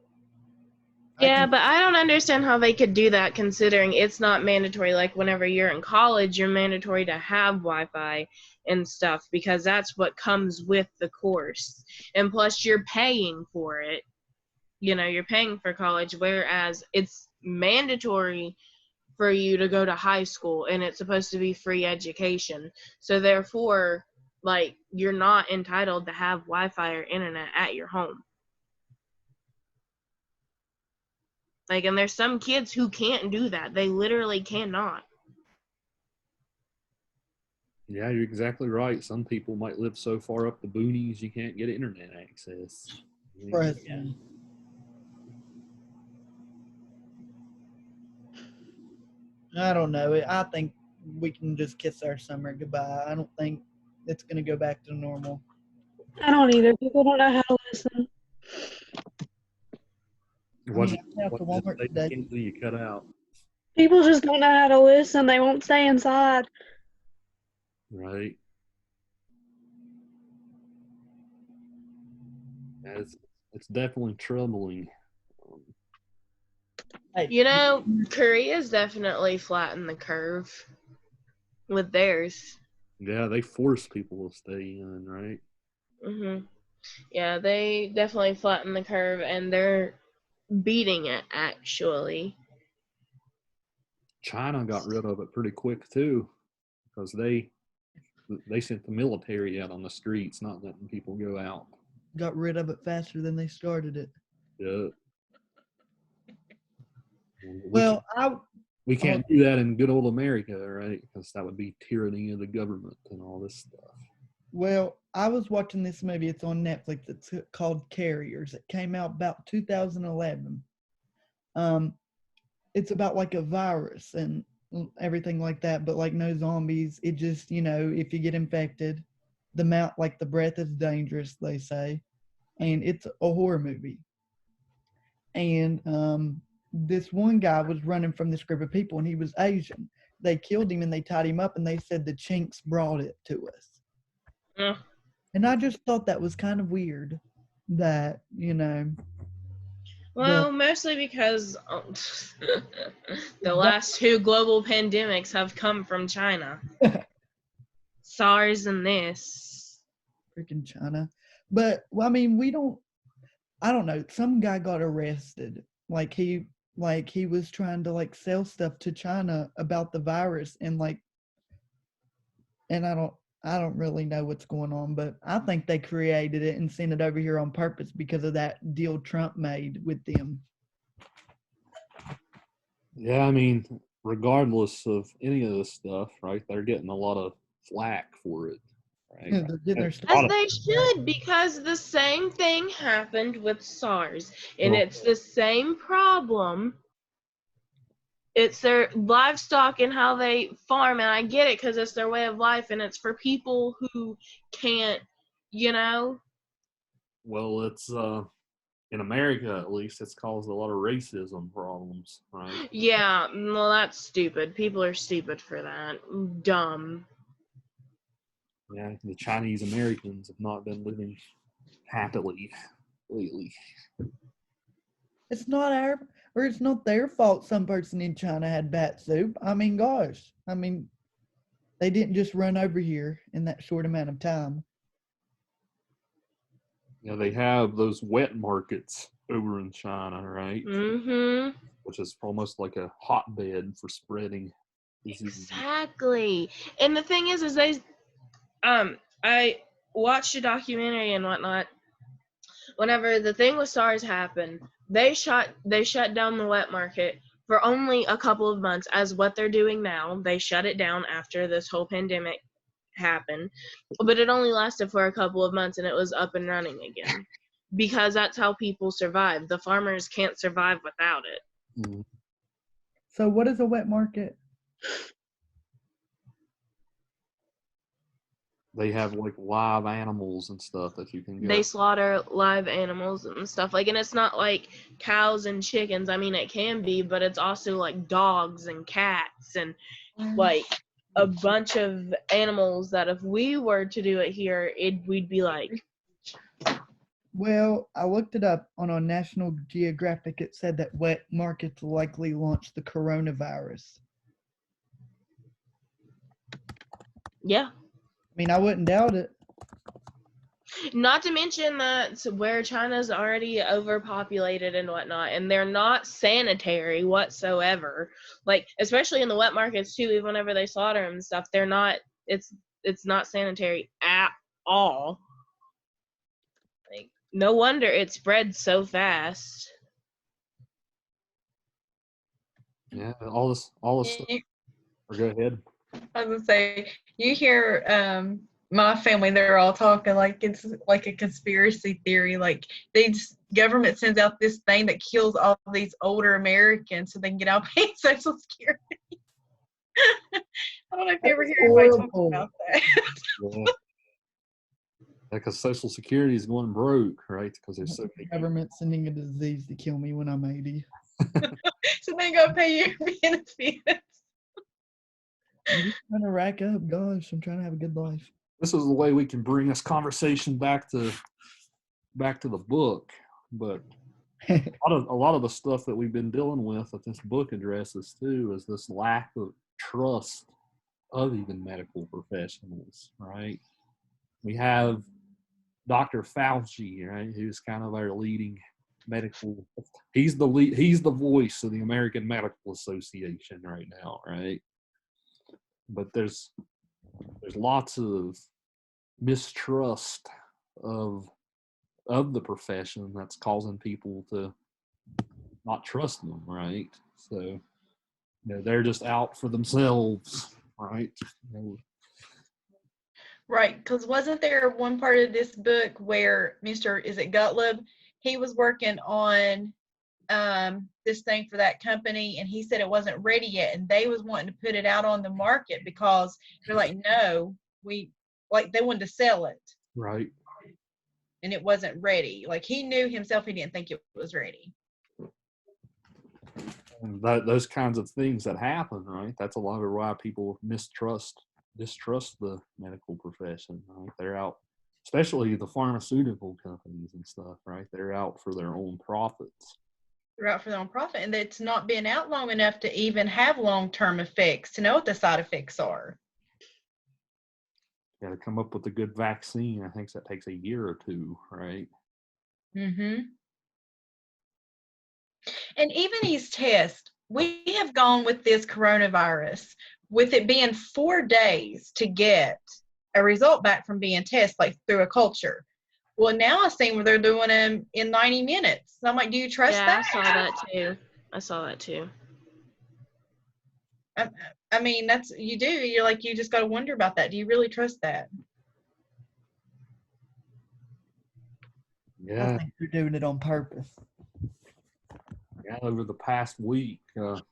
Yeah, but I don't understand how they could do that considering it's not mandatory. Like whenever you're in college, you're mandatory to have Wi-Fi and stuff because that's what comes with the course. And plus you're paying for it. You're paying for college, whereas it's mandatory for you to go to high school and it's supposed to be free education. So therefore, like, you're not entitled to have Wi-Fi or internet at your home. Like, and there's some kids who can't do that. They literally cannot. Yeah, you're exactly right. Some people might live so far up the boonies you can't get internet access. Yeah. I don't know. I think we can just kiss our summer goodbye. I don't think it's going to go back to normal. I don't either. People don't know how to listen. After Walmart today. You cut out. People just don't know how to listen. They won't stay inside. Right. It's definitely troubling. Hey, You know, Korea's definitely flattened the curve with theirs. Yeah, they force people to stay in, right? Yeah, they definitely flattened the curve, and they're beating it, actually. China got rid of it pretty quick too, because they sent the military out on the streets, not letting people go out. got rid of it faster than they started it. Yeah. Well, We can't do that in good old America, right? Because that would be tyranny of the government and all this stuff. I was watching this movie. It's on Netflix. It's called Carriers. It came out about 2011. It's about like a virus and everything like that, but like no zombies. It just, if you get infected, the breath is dangerous, they say. And it's a horror movie. And this one guy was running from this group of people, and he was Asian. They killed him and they tied him up, and they said the Chinks brought it to us. Yeah. And I just thought that was kind of weird that, Well, mostly because the last two global pandemics have come from China. SARS and this. freaking China. But, well, I mean, I don't know. Some guy got arrested. He was trying to sell stuff to China about the virus and I don't really know what's going on, but I think they created it and sent it over here on purpose because of that deal Trump made with them. Yeah, I mean, regardless of any of this stuff, right? They're getting a lot of flack for it, right? Yeah, they're getting their As they should, because the same thing happened with SARS, and it's the same problem. It's their livestock and how they farm, and I get it because it's their way of life, and it's for people who can't, Well, it's in America at least, it's caused a lot of racism problems, right? Yeah, well, that's stupid. People are stupid for that. Dumb. Yeah, the Chinese Americans have not been living happily lately. It's not their fault some person in China had bat soup. I mean, gosh. I mean, they didn't just run over here in that short amount of time. Yeah, they have those wet markets over in China, right? Mm-hmm. Which is almost like a hotbed for spreading disease. Exactly. And the thing is I watched a documentary and whatnot. Whenever the thing with SARS happened, they shut down the wet market for only a couple of months, as what they're doing now. They shut it down after this whole pandemic happened, but it only lasted for a couple of months, and it was up and running again because that's how people survive. The farmers can't survive without it. Mm. So what is a wet market? They have live animals and stuff that you can get. They slaughter live animals and stuff and it's not like cows and chickens. I mean, it can be, but it's also like dogs and cats and a bunch of animals that if we were to do it here, we'd be like. Well, I looked it up on a National Geographic. It said that wet markets likely launched the coronavirus. Yeah. I mean, I wouldn't doubt it. Not to mention that where China's already overpopulated and whatnot, and they're not sanitary whatsoever. Especially in the wet markets too, even whenever they slaughter them and stuff, they're not. It's not sanitary at all. No wonder it spread so fast. Yeah, all this stuff. Or go ahead. I was gonna say, you hear my family, they're all talking like it's like a conspiracy theory. Government sends out this thing that kills all these older Americans so they can get out paying Social Security. I don't know if you ever hear anybody talk about that. Yeah. Because Social Security is going broke, right? Because there's so many government sending a disease to kill me when I'm 80. So they gotta pay your benefits. I'm just trying to rack up. Gosh, I'm trying to have a good life. This is the way we can bring this conversation back to back to the book, but a lot of the stuff that we've been dealing with that this book addresses too is this lack of trust of even medical professionals, right? We have Dr. Fauci, right, who's kind of our leading medical. He's the voice of the American Medical Association right now, right? But there's lots of mistrust of the profession that's causing people to not trust them, right? So, they're just out for themselves, right? Right, because wasn't there one part of this book where Mr. is it Gottlieb? He was working on this thing for that company, and he said it wasn't ready yet, and they was wanting to put it out on the market because they're like, no, they wanted to sell it, Right. and it wasn't ready. Like he knew himself, he didn't think it was ready. And those kinds of things that happen, right? That's a lot of why people distrust the medical profession, right? They're out, especially the pharmaceutical companies and stuff, right? They're out for their own profits. They're out for their own profit, and it's not been out long enough to even have long-term effects, to know what the side effects are. Got to come up with a good vaccine. I think that takes a year or two, right? Mm-hmm. And even these tests, we have gone with this coronavirus, with it being 4 days to get a result back from being tested, like through a culture. Well, now I've seen where they're doing them in 90 minutes. So I'm like, do you trust that? I saw that too. I mean, that's, you do. You're like, you just got to wonder about that. Do you really trust that? Yeah. I think they're doing it on purpose. Yeah, over the past week, the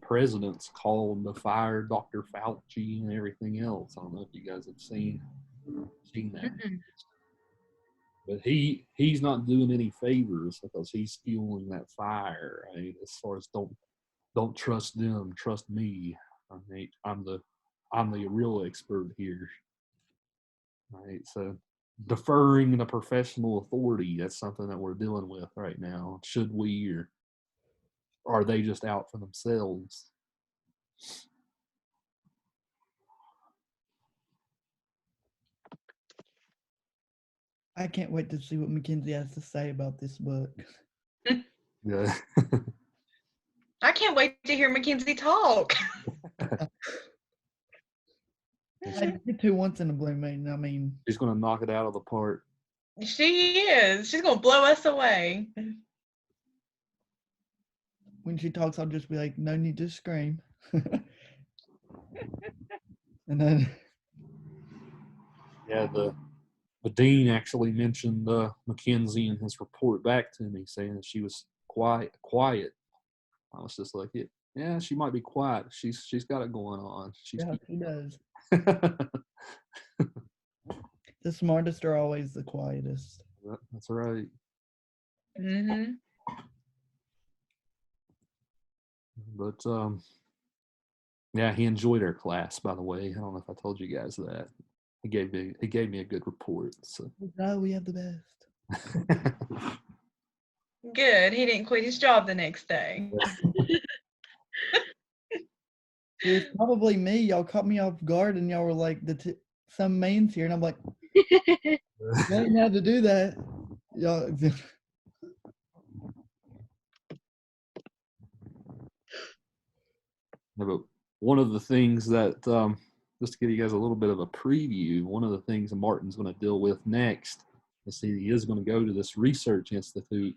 president's called to fire Dr. Fauci and everything else. I don't know if you guys have seen that. Mm-mm. But he's not doing any favors because he's fueling that fire, right? As far as don't trust them, trust me. I mean, I'm the real expert here. Right? So deferring the professional authority, that's something that we're dealing with right now. Should we, or are they just out for themselves? I can't wait to see what Mackenzie has to say about this book. Yeah. I can't wait to hear Mackenzie talk. I get to once in a blue moon. I mean, She's going to knock it out of the park. She is. She's going to blow us away. when she talks, I'll just be like, no need to scream. And then, Yeah, the dean actually mentioned Mackenzie in his report back to me, saying that she was quiet. I was just like, yeah, she might be quiet. She's got it going on. She does. The smartest are always the quietest. That's right. Mm-hmm. But yeah, he enjoyed our class, by the way. I don't know if I told you guys that. He gave me a good report. So. Oh, we have the best. Good. He didn't quit his job the next day. It was probably me. Y'all caught me off guard, and y'all were like, some man's here, and I'm like, I didn't have to do that. Y'all. But one of the things that, just to give you guys a little bit of a preview, one of the things Martin's going to deal with next is he is going to go to this research institute,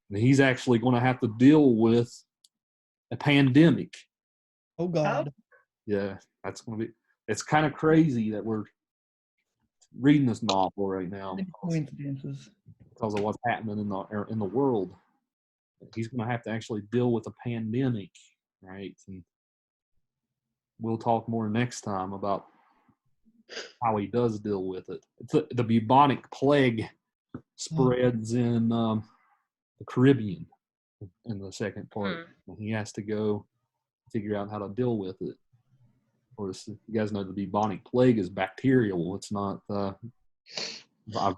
and he's actually going to have to deal with a pandemic. Oh, God. Yeah, that's going to be, it's kind of crazy that we're reading this novel right now Coincidences. because of what's happening in the world. He's going to have to actually deal with a pandemic, right? And we'll talk more next time about how he does deal with it. The bubonic plague spreads in the Caribbean in the second part. And he has to go figure out how to deal with it. Of course, you guys know the bubonic plague is bacterial. It's not a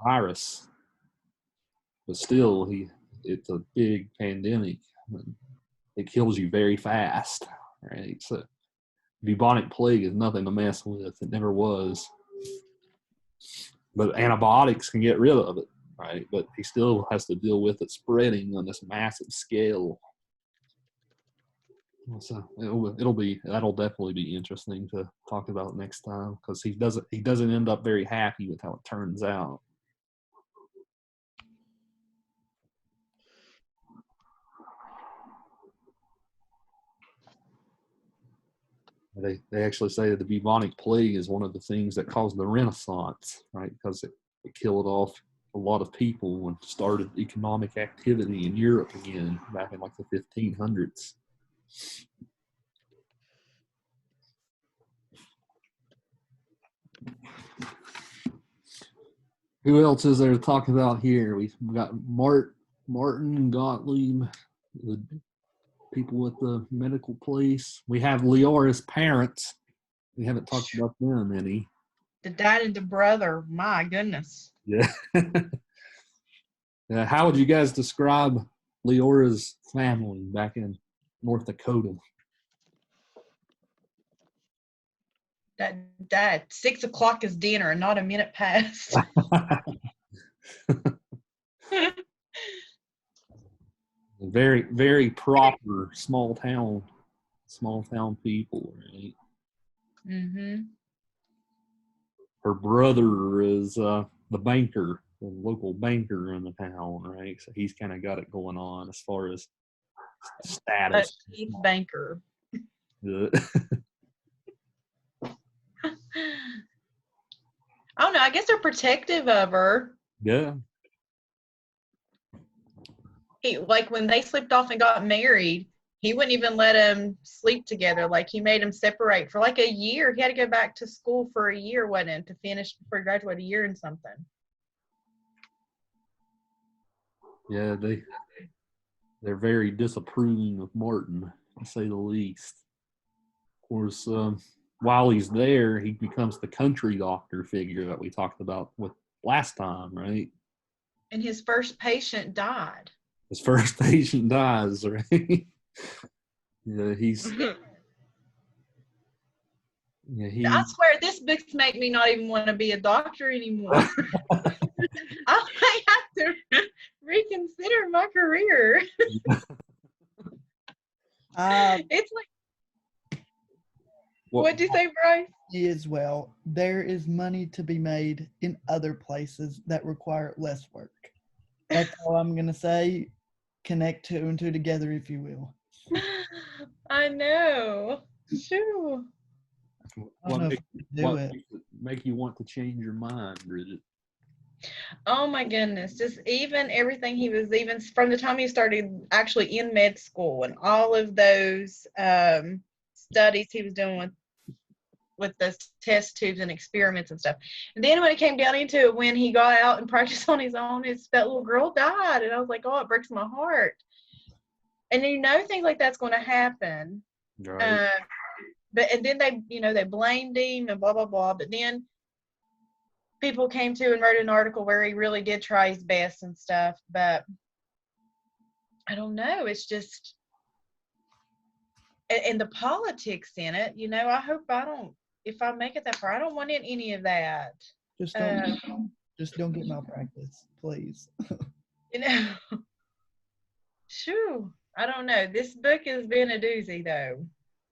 virus. but still, it's a big pandemic. It kills you very fast, right? So bubonic plague is nothing to mess with. It never was. But antibiotics can get rid of it, right? But he still has to deal with it spreading on this massive scale. So that'll definitely be interesting to talk about next time, because he doesn't end up very happy with how it turns out. They actually say that the bubonic plague is one of the things that caused the Renaissance, right? Because it killed off a lot of people and started economic activity in Europe again back in like the 1500s. Who else is there to talk about here? We've got Martin Gottlieb, the people with the medical place. We have Leora's parents. We haven't talked about them any. The dad and the brother. My goodness. Yeah. How would you guys describe Leora's family back in North Dakota? That 6 o'clock is dinner and not a minute past. Very, very proper small town people, right? Mm-hmm. Her brother is the banker, the local banker in the town, right? So he's kind of got it going on as far as status. Chief banker. I don't know. I guess they're protective of her. Yeah. Like when they slipped off and got married, he wouldn't even let them sleep together. Like he made them separate for like a year. He had to go back to school for a year, wasn't it, to finish before he graduated, a year and something. Yeah, they're very disapproving of Martin, to say the least. Of course, while he's there, he becomes the country doctor figure that we talked about with last time, right? And his first patient died. His first patient dies, right? Yeah, I swear, this book's make me not even want to be a doctor anymore. I might have to reconsider my career. It's like, what'd you say, Bryce? As well, there is money to be made in other places that require less work. That's all I'm going to say. Connect two and two together, if you will. I know. Sure. What make you want to change your mind, Bridget? Oh my goodness. Just even everything he was, even from the time he started actually in med school and all of those studies he was doing with the test tubes and experiments and stuff. And then when it came down into it, when he got out and practiced on his own, that little girl died. And I was like, oh, it breaks my heart. And you know things like that's going to happen. Right. And then they blamed him and blah, blah, blah. But then people came to and wrote an article where he really did try his best and stuff. But I don't know. It's just, and the politics in it, I hope if I make it that far, I don't want any of that. Just don't get malpractice, please. Shoo. I don't know. This book has been a doozy, though.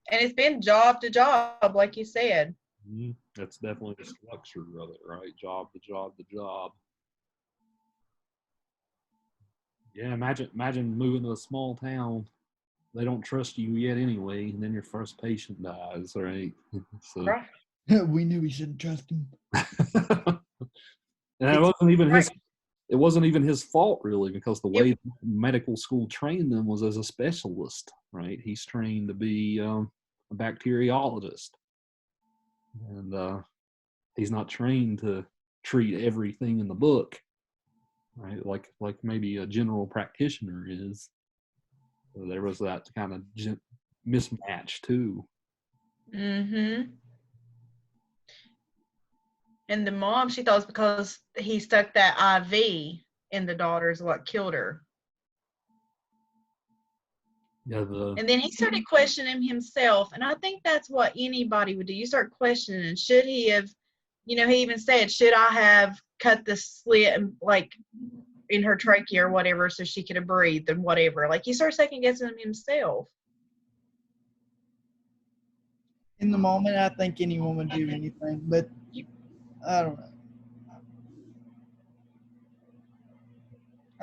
And it's been job to job, like you said. Mm-hmm. That's definitely the structure of it, right? Job to job to job. Yeah, imagine moving to a small town. They don't trust you yet anyway, and then your first patient dies, right? So. Right. We knew we shouldn't trust him. And it wasn't even his fault, really, because the way medical school trained them was as a specialist, right? He's trained to be a bacteriologist. And he's not trained to treat everything in the book, right? Like maybe a general practitioner is. So there was that kind of mismatch, too. Mm-hmm. And the mom, she thought it was because he stuck that IV and the daughter is what killed her. Yeah, And then he started questioning himself, and I think that's what anybody would do. You start questioning, should he have, he even said, should I have cut the slit and like in her trachea or whatever so she could have breathed and whatever. Like he starts second guessing himself. In the moment, I think anyone would do anything, but I don't know.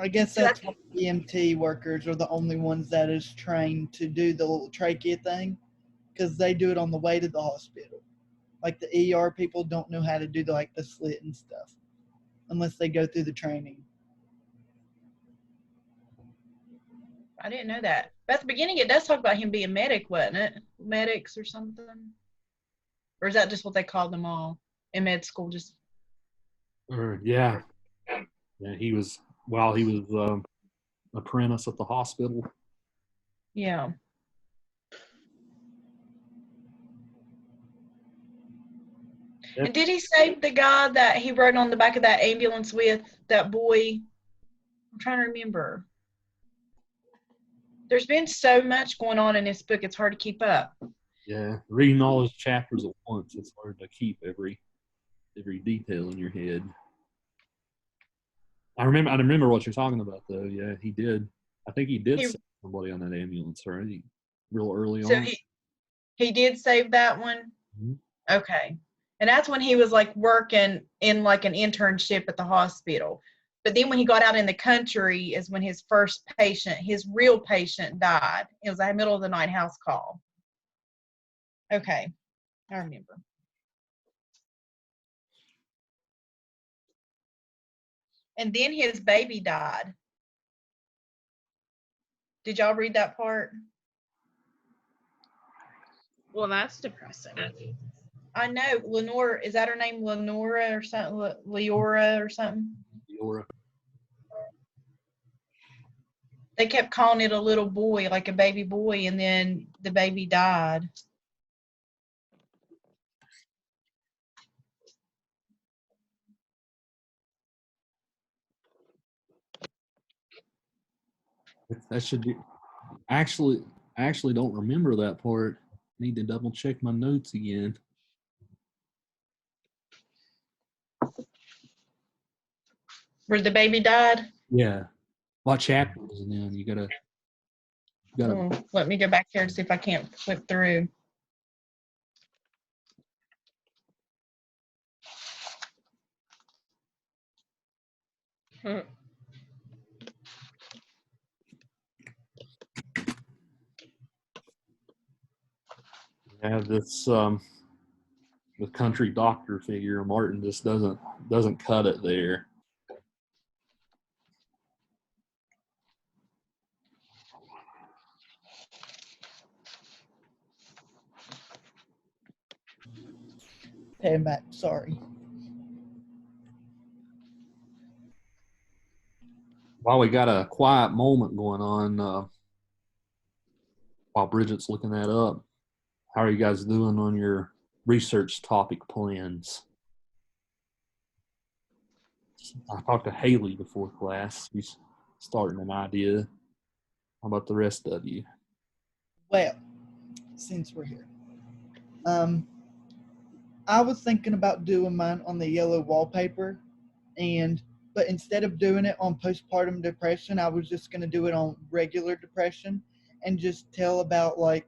I guess that's why EMT workers are the only ones that is trained to do the little trachea thing, because they do it on the way to the hospital. Like the ER people don't know how to do the slit and stuff unless they go through the training. I didn't know that. But at the beginning, it does talk about him being medic, wasn't it? Medics or something? Or is that just what they call them all in med school? Just yeah. He was while he was apprentice at the hospital. Yeah. Yep. And did he save the guy that he rode on the back of that ambulance with, that boy? I'm trying to remember. There's been so much going on in this book, it's hard to keep up. Yeah, reading all his chapters at once, it's hard to keep every detail in your head. I remember what you're talking about, though. Yeah, he did. I think he did save somebody on that ambulance, right? Real early on. So he did save that one? Mm-hmm. Okay. And that's when he was like working in like an internship at the hospital. But then when he got out in the country is when his first patient, his real patient, died. It was a middle of the night house call. Okay. I remember. And then his baby died. Did y'all read that part? Well, that's depressing. I know. Lenore, is that her name? Lenora or something? Leora or something? Leora. They kept calling it a little boy, like a baby boy, and then the baby died. That should be. I actually don't remember that part. Need to double check my notes again. Where the baby died? Yeah. What chapter is it in? You gotta. Let me go back here and see if I can't flip through. Yeah, this the country doctor figure, Martin just doesn't cut it there. Hey, Matt, sorry. While we got a quiet moment going on, while Bridget's looking that up, how are you guys doing on your research topic plans? I talked to Haley before class. She's starting an idea. How about the rest of you? Well, since we're here, I was thinking about doing mine on the yellow wallpaper, but instead of doing it on postpartum depression, I was just going to do it on regular depression and just tell about the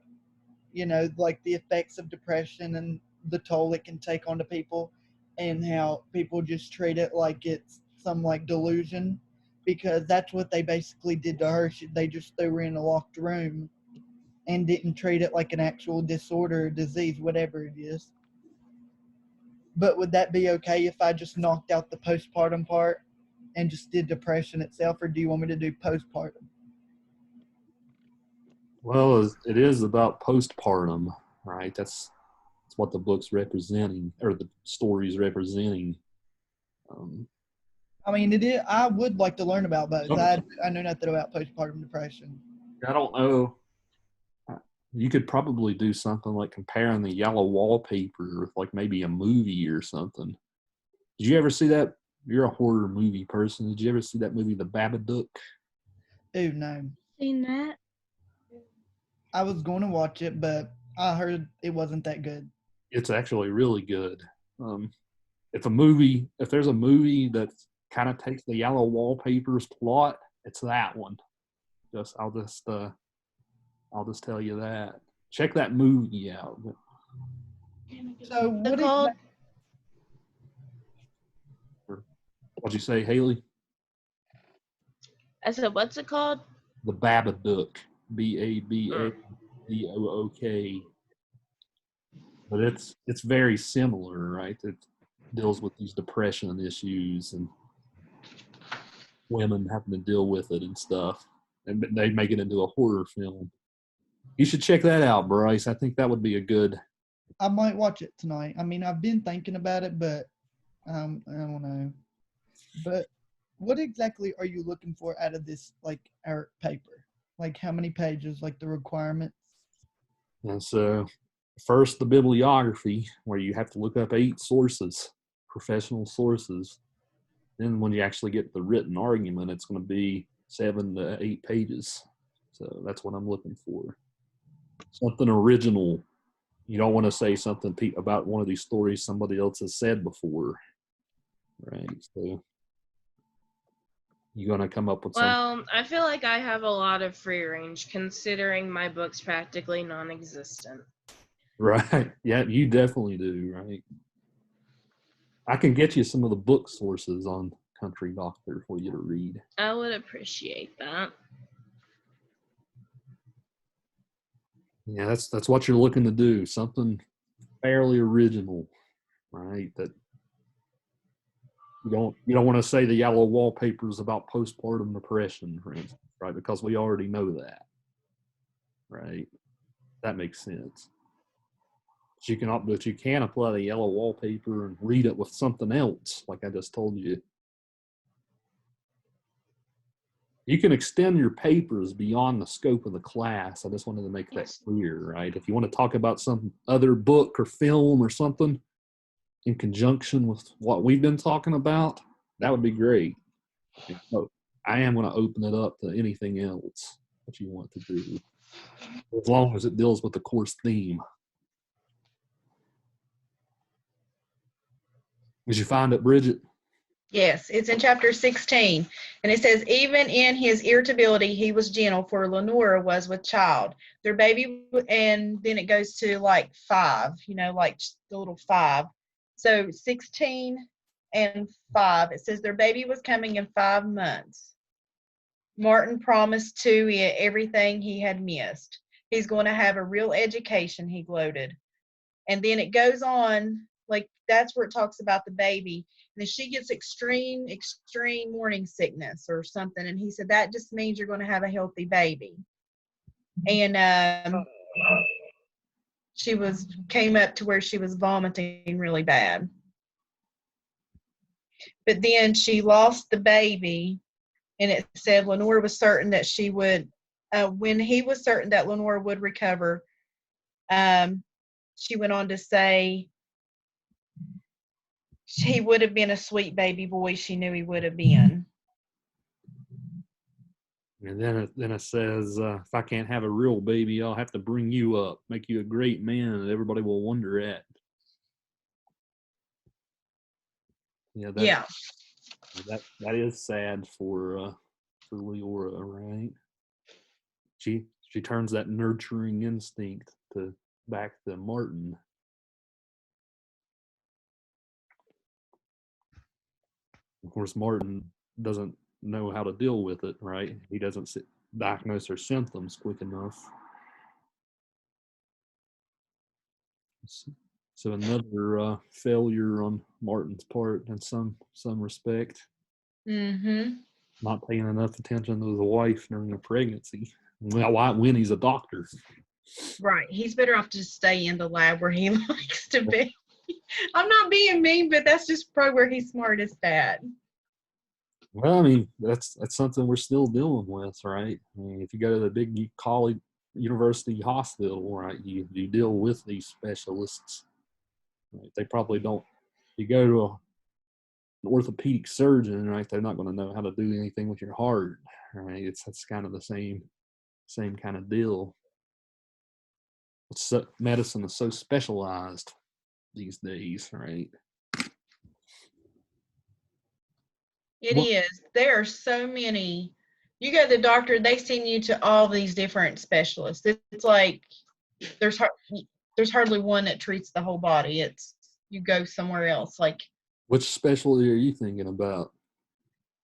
effects of depression and the toll it can take onto people and how people just treat it like it's some delusion, because that's what they basically did to her. They just threw her in a locked room and didn't treat it like an actual disorder or disease, whatever it is. But would that be okay if I just knocked out the postpartum part and just did depression itself, or do you want me to do postpartum? Well, it is about postpartum, right? That's what the book's representing, or the story's representing. I mean, it is. I would like to learn about both. Okay. I know nothing about postpartum depression. I don't know. You could probably do something like comparing the yellow wallpaper with maybe a movie or something. Did you ever see that you're a horror movie person. Did you ever see that movie, The Babadook? Oh no. Seen that? I was going to watch it, but I heard it wasn't that good. It's actually really good. If there's a movie that kind of takes the Yellow Wallpaper's plot, it's that one. I'll just tell you that. Check that movie out. So what called? What'd you say, Haley? I said, what's it called? The Babadook. Babadook. But it's very similar, right? It deals with these depression issues and women having to deal with it and stuff. And they make it into a horror film. You should check that out, Bryce. I think that would be a good. I might watch it tonight. I mean, I've been thinking about it, but I don't know. But what exactly are you looking for out of this, like, our paper? Like, how many pages, like the requirements? And so, first, the bibliography, where you have to look up 8 sources, professional sources. Then when you actually get the written argument, it's going to be 7 to 8 pages. So that's what I'm looking for. Something original. You don't want to say something about one of these stories somebody else has said before, right? So you're going to come up with something. Well, I feel like I have a lot of free range considering my book's practically non-existent. Right. Yeah, you definitely do, right? I can get you some of the book sources on Country Doctor for you to read. I would appreciate that. Yeah, that's what you're looking to do. Something fairly original, right? That you don't want to say the Yellow Wallpaper is about postpartum depression, for instance, right? Because we already know that, right? That makes sense. But you can apply the Yellow Wallpaper and read it with something else, like I just told you. You can extend your papers beyond the scope of the class. I just wanted to make that clear, right? If you want to talk about some other book or film or something in conjunction with what we've been talking about, that would be great. So I am going to open it up to anything else that you want to do, as long as it deals with the course theme. Did you find it, Bridget? Yes, it's in chapter 16. And it says, even in his irritability, he was gentle, for Leora was with child. Their baby, and then it goes to like 5, like the little 5. So 16 and 5, it says their baby was coming in 5 months. Martin promised to it everything he had missed. He's going to have a real education, he gloated. And then it goes on, like that's where it talks about the baby. And then she gets extreme morning sickness or something. And he said, that just means you're going to have a healthy baby. And she came up to where she was vomiting really bad. But then she lost the baby. And it said Leora was certain that she would, when he was certain that Leora would recover, she went on to say, he would have been a sweet baby boy. She knew he would have been. And then it says, if I can't have a real baby, I'll have to bring you up, make you a great man that everybody will wonder at. Yeah, that is sad for Leora, right? She turns that nurturing instinct back to Martin. Of course, Martin doesn't know how to deal with it, right? He doesn't diagnose her symptoms quick enough. So another failure on Martin's part in some respect. Mm-hmm. Not paying enough attention to his wife during a pregnancy. Well, when he's a doctor. Right. He's better off to just stay in the lab where he likes to be. I'm not being mean, but that's just probably where he's smartest at. Well, I mean, that's something we're still dealing with, right? I mean, if you go to the big college, university hospital, right, you deal with these specialists. Right? They probably don't. You go to orthopedic surgeon, right? They're not going to know how to do anything with your heart, right? That's kind of the same kind of deal. Medicine is so specialized these days, right? It is. There are so many. You go to the doctor, they send you to all these different specialists. It's like there's hardly one that treats the whole body. It's you go somewhere else. Like, Which specialty are you thinking about?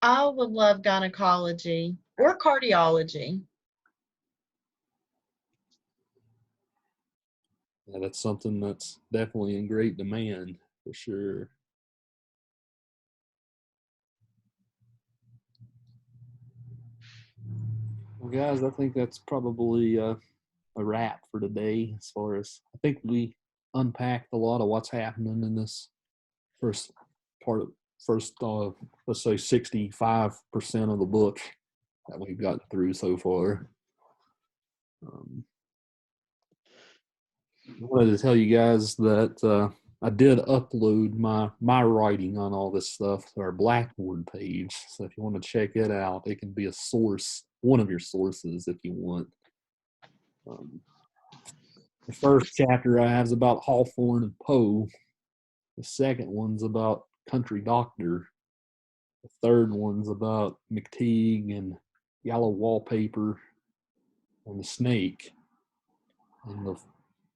I would love gynecology or cardiology. Yeah, that's something that's definitely in great demand for sure. Well, guys, I think that's probably a wrap for today. As far as I think we unpacked a lot of what's happening in this first part of let's say 65% of the book that we've gotten through so far. I wanted to tell you guys that I did upload my writing on all this stuff to our Blackboard page. So if you want to check it out, it can be a source, one of your sources if you want. The first chapter I have is about Hawthorne and Poe. The second one's about Country Doctor. The third one's about McTeague and Yellow Wallpaper and the Snake. And the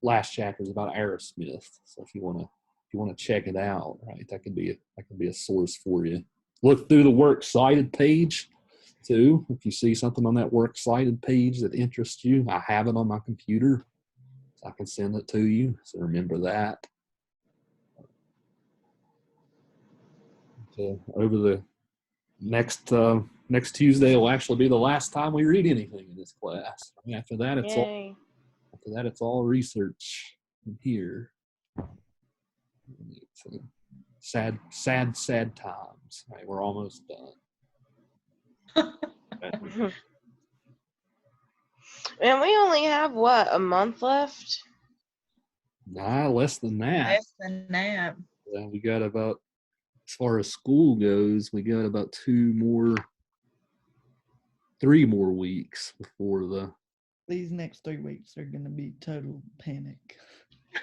last chapter is about Arrowsmith. So if you want to check it out, right, that could be a source for you. Look through the works cited page too. If you see something on that works cited page that interests you, I have it on my computer. So I can send it to you. So remember that. So over the next Tuesday will actually be the last time we read anything in this class. I mean, after that, it's all research in here. So, sad times. Right, we're almost done. And we only have what, a month left? Nah, less than that. Less than that. We got about, as far as school goes, we got about 3 more weeks before These next 3 weeks are going to be total panic.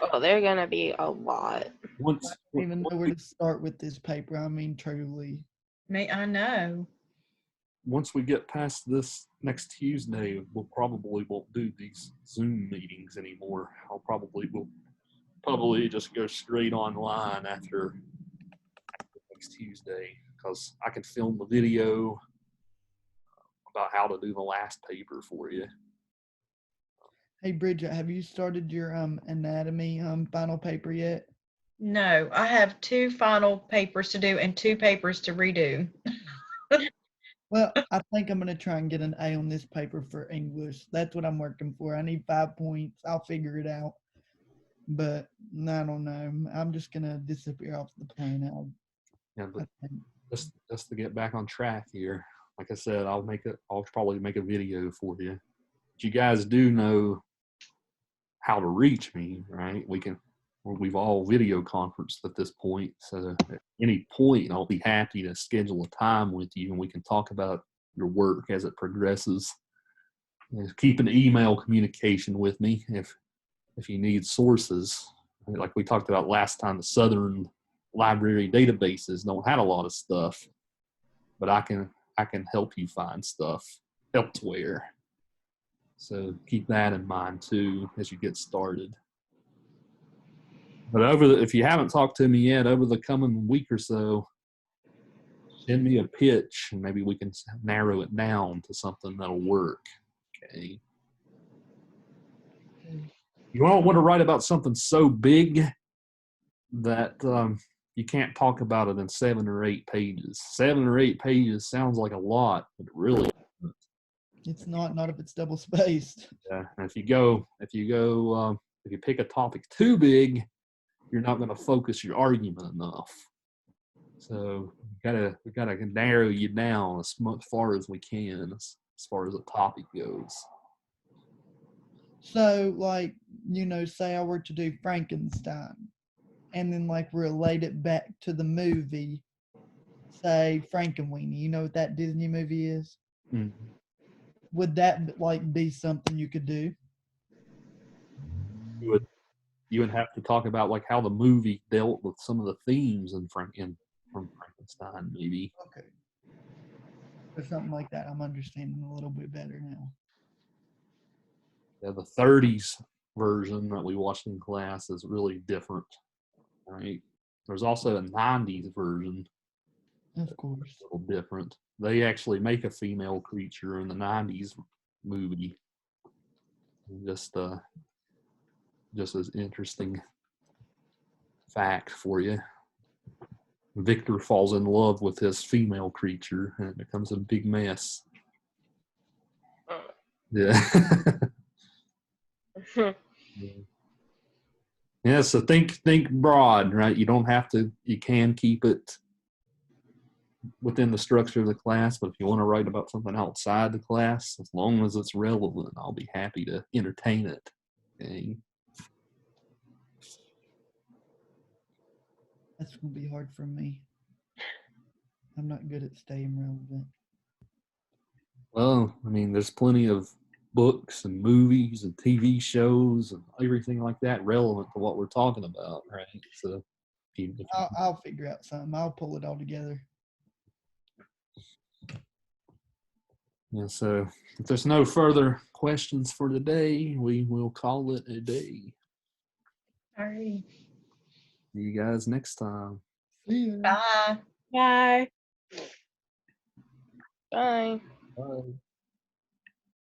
Oh, they're gonna be a lot. I don't even know where to start with this paper. I mean, truly. I know. Once we get past this next Tuesday, we'll probably won't do these Zoom meetings anymore. We'll probably just go straight online after next Tuesday, because I can film the video about how to do the last paper for you. Hey, Bridget, have you started your anatomy final paper yet? No, I have 2 final papers to do and 2 papers to redo. Well, I think I'm going to try and get an A on this paper for English. That's what I'm working for. I need 5 points. I'll figure it out. But I don't know. I'm just going to disappear off the planet. Yeah, but just to get back on track here, like I said, I'll probably make a video for you. But you guys do know how to reach me, right? We've all video conferenced at this point, so at any point I'll be happy to schedule a time with you and we can talk about your work as it progresses. And keep an email communication with me if you need sources. Like we talked about last time, the Southern library databases don't have a lot of stuff, but I can help you find stuff elsewhere. So keep that in mind too as you get started. But if you haven't talked to me yet, over the coming week or so, send me a pitch and maybe we can narrow it down to something that'll work. Okay. You don't want to write about something so big that you can't talk about it in 7 or 8 pages. 7 or 8 pages sounds like a lot, but it really isn't. It's not if it's double spaced. Yeah, and if you pick a topic too big, you're not going to focus your argument enough. So we gotta narrow you down as far as we can, as far as the topic goes. So, like, say I were to do Frankenstein and then, like, relate it back to the movie. say Frankenweenie. You know what that Disney movie is? Mm. Would that like be something you could do? You would have to talk about like how the movie dealt with some of the themes from Frankenstein, maybe. Okay. Or something like that. I'm understanding a little bit better now. Yeah, the 30s version that we watched in class is really different, right? There's also a 90s version, Of course. a little different. They actually make a female creature in the 90s movie. Just as interesting fact for you. Victor falls in love with his female creature and it becomes a big mess. Yeah. Yeah, so think broad, right? You don't have to, you can keep it within the structure of the class, but if you want to write about something outside the class, as long as it's relevant, I'll be happy to entertain it. Okay. That's gonna be hard for me. I'm not good at staying relevant. Well, I mean, there's plenty of books and movies and TV shows and everything like that relevant to what we're talking about, right? So, I'll figure out something. I'll pull it all together. yeah, so if there's no further questions for today, we will call it a day. Alrighty. See you guys next time. See ya. Bye. Bye. Bye. Bye.